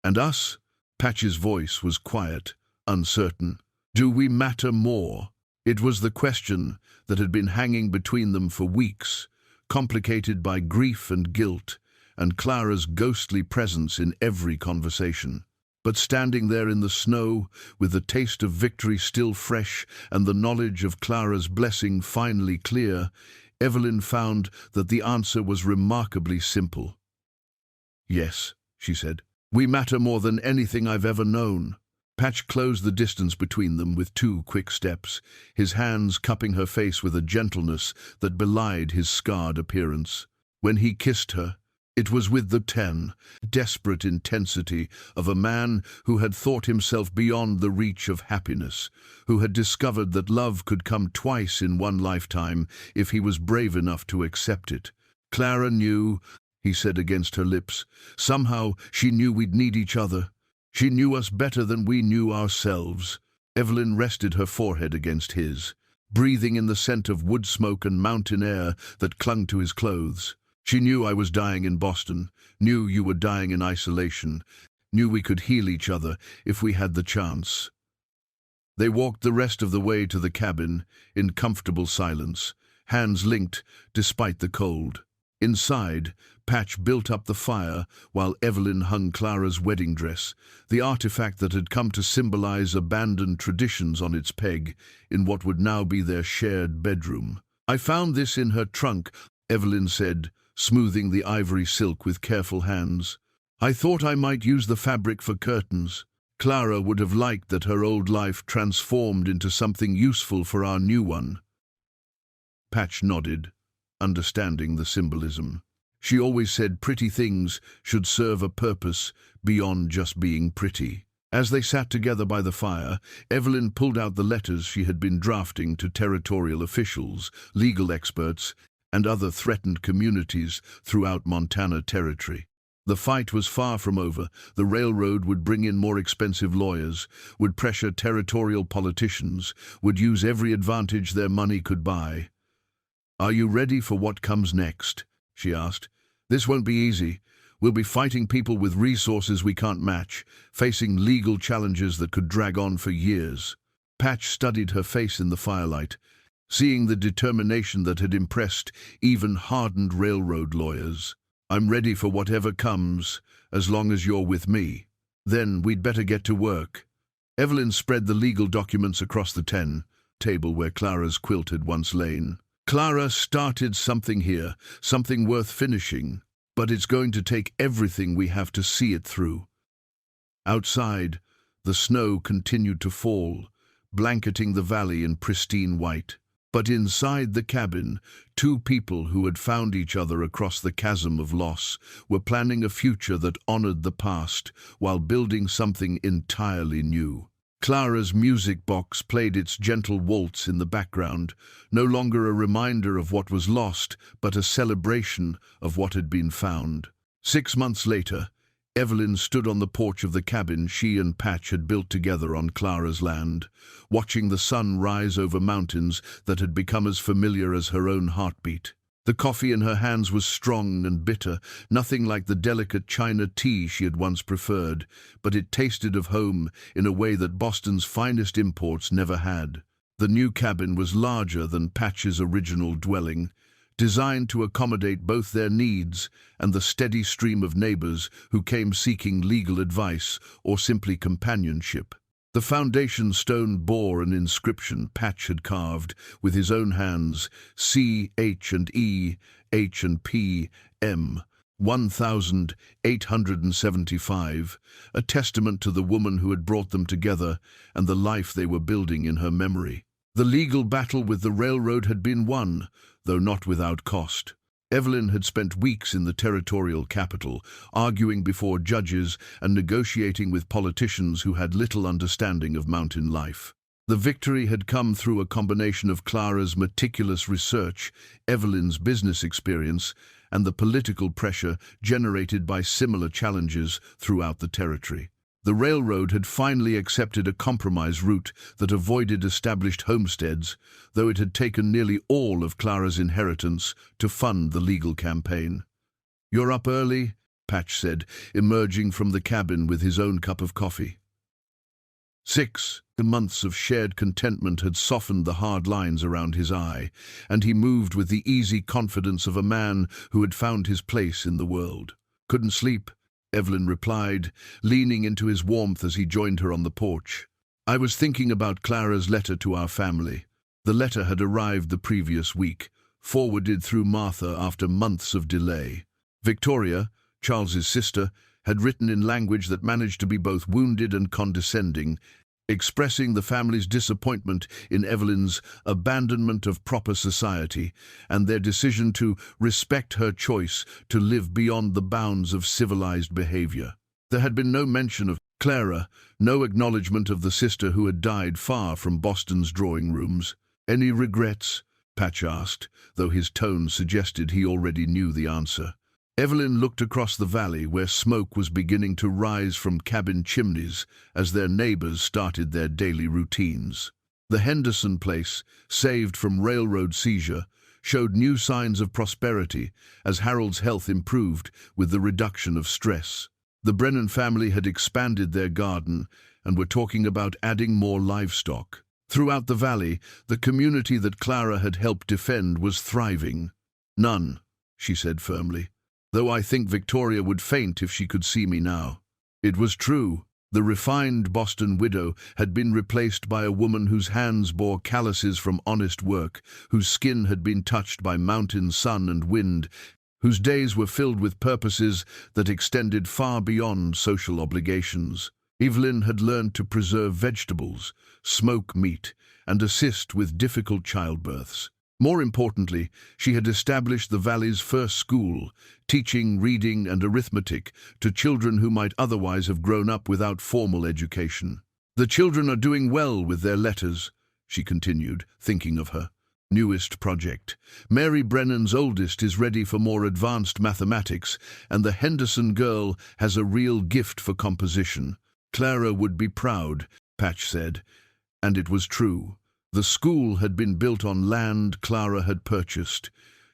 And us?" Patch's voice was quiet, uncertain. "Do we matter more?" It was the question that had been hanging between them for weeks, complicated by grief and guilt, and Clara's ghostly presence in every conversation. But standing there in the snow, with the taste of victory still fresh and the knowledge of Clara's blessing finally clear, Evelyn found that the answer was remarkably simple. "Yes," she said. "We matter more than anything I've ever known." Patch closed the distance between them with 2 quick steps, his hands cupping her face with a gentleness that belied his scarred appearance. When he kissed her, it was with the desperate intensity of a man who had thought himself beyond the reach of happiness, who had discovered that love could come twice in one lifetime if he was brave enough to accept it. "Clara knew," he said against her lips. "Somehow she knew we'd need each other. She knew us better than we knew ourselves." Evelyn rested her forehead against his, breathing in the scent of wood smoke and mountain air that clung to his clothes. "She knew I was dying in Boston, knew you were dying in isolation, knew we could heal each other if we had the chance." They walked the rest of the way to the cabin in comfortable silence, hands linked despite the cold. Inside, Patch built up the fire while Evelyn hung Clara's wedding dress, the artifact that had come to symbolize abandoned traditions on its peg in what would now be their shared bedroom. "I found this in her trunk," Evelyn said, smoothing the ivory silk with careful hands. "I thought I might use the fabric for curtains. Clara would have liked that her old life transformed into something useful for our new one." Patch nodded, understanding the symbolism. She always said pretty things should serve a purpose beyond just being pretty. As they sat together by the fire, Evelyn pulled out the letters she had been drafting to territorial officials, legal experts, and other threatened communities throughout Montana Territory. The fight was far from over. The railroad would bring in more expensive lawyers, would pressure territorial politicians, would use every advantage their money could buy. "Are you ready for what comes next?" she asked. "This won't be easy. We'll be fighting people with resources we can't match, facing legal challenges that could drag on for years." Patch studied her face in the firelight, seeing the determination that had impressed even hardened railroad lawyers. "I'm ready for whatever comes, as long as you're with me." "Then we'd better get to work." Evelyn spread the legal documents across the tent, table where Clara's quilt had once lain. Clara started something here, something worth finishing, but it's going to take everything we have to see it through. Outside, the snow continued to fall, blanketing the valley in pristine white. But inside the cabin, two people who had found each other across the chasm of loss were planning a future that honored the past while building something entirely new. Clara's music box played its gentle waltz in the background, no longer a reminder of what was lost, but a celebration of what had been found. 6 months later, Evelyn stood on the porch of the cabin she and Patch had built together on Clara's land, watching the sun rise over mountains that had become as familiar as her own heartbeat. The coffee in her hands was strong and bitter, nothing like the delicate China tea she had once preferred, but it tasted of home in a way that Boston's finest imports never had. The new cabin was larger than Patch's original dwelling, designed to accommodate both their needs and the steady stream of neighbors who came seeking legal advice or simply companionship. The foundation stone bore an inscription Patch had carved with his own hands, C, H and E, H and P, M, 1875, a testament to the woman who had brought them together and the life they were building in her memory. The legal battle with the railroad had been won, though not without cost. Evelyn had spent weeks in the territorial capital, arguing before judges and negotiating with politicians who had little understanding of mountain life. The victory had come through a combination of Clara's meticulous research, Evelyn's business experience, and the political pressure generated by similar challenges throughout the territory. The railroad had finally accepted a compromise route that avoided established homesteads, though it had taken nearly all of Clara's inheritance to fund the legal campaign. "You're up early," Patch said, emerging from the cabin with his own cup of coffee. 6 months of shared contentment had softened the hard lines around his eye, and he moved with the easy confidence of a man who had found his place in the world. "Couldn't sleep," Evelyn replied, leaning into his warmth as he joined her on the porch. "I was thinking about Clara's letter to our family." The letter had arrived the previous week, forwarded through Martha after months of delay. Victoria, Charles's sister, had written in language that managed to be both wounded and condescending, expressing the family's disappointment in Evelyn's abandonment of proper society and their decision to respect her choice to live beyond the bounds of civilized behavior. There had been no mention of Clara, no acknowledgement of the sister who had died far from Boston's drawing rooms. "Any regrets?" Patch asked, though his tone suggested he already knew the answer. Evelyn looked across the valley where smoke was beginning to rise from cabin chimneys as their neighbors started their daily routines. The Henderson place, saved from railroad seizure, showed new signs of prosperity as Harold's health improved with the reduction of stress. The Brennan family had expanded their garden and were talking about adding more livestock. Throughout the valley, the community that Clara had helped defend was thriving. "None," she said firmly, "though I think Victoria would faint if she could see me now." It was true. The refined Boston widow had been replaced by a woman whose hands bore calluses from honest work, whose skin had been touched by mountain sun and wind, whose days were filled with purposes that extended far beyond social obligations. Evelyn had learned to preserve vegetables, smoke meat, and assist with difficult childbirths. More importantly, she had established the valley's first school, teaching reading and arithmetic to children who might otherwise have grown up without formal education. "The children are doing well with their letters," she continued, thinking of her newest project. "Mary Brennan's oldest is ready for more advanced mathematics, and the Henderson girl has a real gift for composition. Clara would be proud," Patch said, and it was true. The school had been built on land Clara had purchased,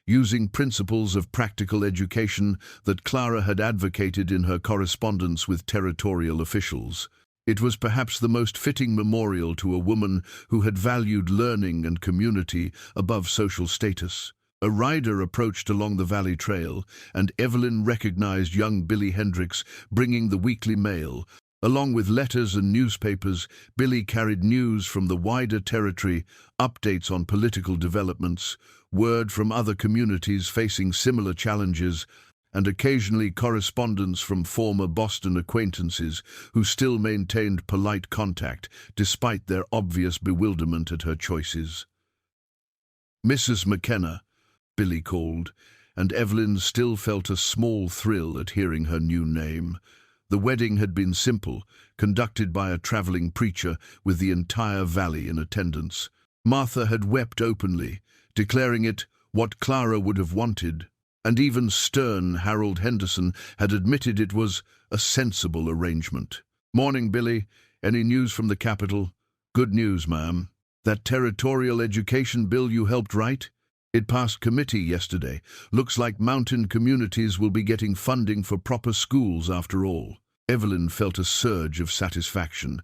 using principles of practical education that Clara had advocated in her correspondence with territorial officials. It was perhaps the most fitting memorial to a woman who had valued learning and community above social status. A rider approached along the valley trail, and Evelyn recognized young Billy Hendricks bringing the weekly mail, Along with letters and newspapers, Billy carried news from the wider territory, updates on political developments, word from other communities facing similar challenges, and occasionally correspondence from former Boston acquaintances who still maintained polite contact despite their obvious bewilderment at her choices. "Mrs. McKenna," Billy called, and Evelyn still felt a small thrill at hearing her new name. The wedding had been simple, conducted by a traveling preacher with the entire valley in attendance. Martha had wept openly, declaring it what Clara would have wanted, and even stern Harold Henderson had admitted it was a sensible arrangement. "Morning, Billy. Any news from the capital?" "Good news, ma'am. That territorial education bill you helped write? It passed committee yesterday. Looks like mountain communities will be getting funding for proper schools after all." Evelyn felt a surge of satisfaction.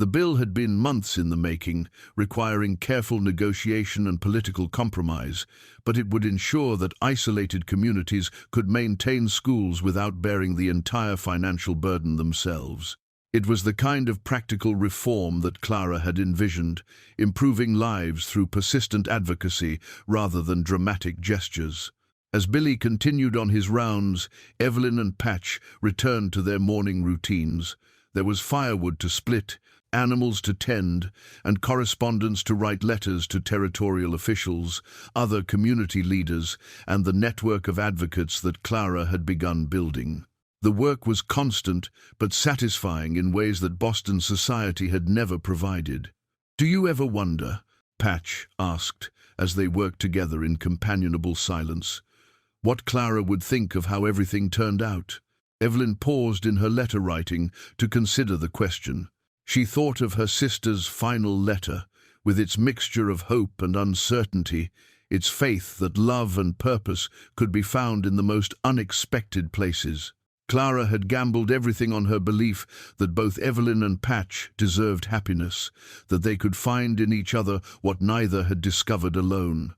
The bill had been months in the making, requiring careful negotiation and political compromise, but it would ensure that isolated communities could maintain schools without bearing the entire financial burden themselves. It was the kind of practical reform that Clara had envisioned, improving lives through persistent advocacy rather than dramatic gestures. As Billy continued on his rounds, Evelyn and Patch returned to their morning routines. There was firewood to split, animals to tend, and correspondence to write letters to territorial officials, other community leaders, and the network of advocates that Clara had begun building. The work was constant but satisfying in ways that Boston society had never provided. "Do you ever wonder," Patch asked, as they worked together in companionable silence, "what Clara would think of how everything turned out?" Evelyn paused in her letter writing to consider the question. She thought of her sister's final letter, with its mixture of hope and uncertainty, its faith that love and purpose could be found in the most unexpected places. Clara had gambled everything on her belief that both Evelyn and Patch deserved happiness, that they could find in each other what neither had discovered alone.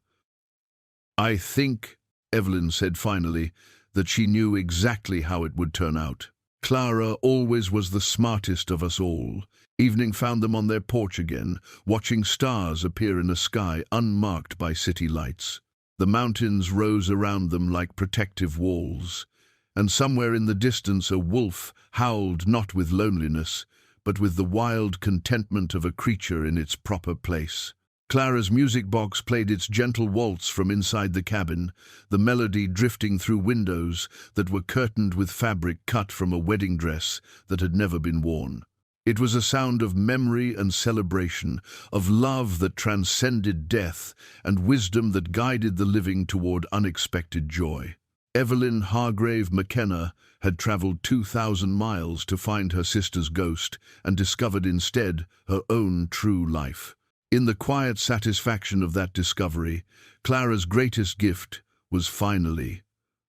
"I think," Evelyn said finally, that she knew exactly how it would turn out. Clara always was the smartest of us all. Evening found them on their porch again, watching stars appear in a sky unmarked by city lights. The mountains rose around them like protective walls, and somewhere in the distance a wolf howled not with loneliness, but with the wild contentment of a creature in its proper place. Clara's music box played its gentle waltz from inside the cabin, the melody drifting through windows that were curtained with fabric cut from a wedding dress that had never been worn. It was a sound of memory and celebration, of love that transcended death, and wisdom that guided the living toward unexpected joy. Evelyn Hargrave McKenna had traveled 2,000 miles to find her sister's ghost and discovered instead her own true life. In the quiet satisfaction of that discovery, Clara's greatest gift was finally,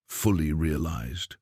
fully realized.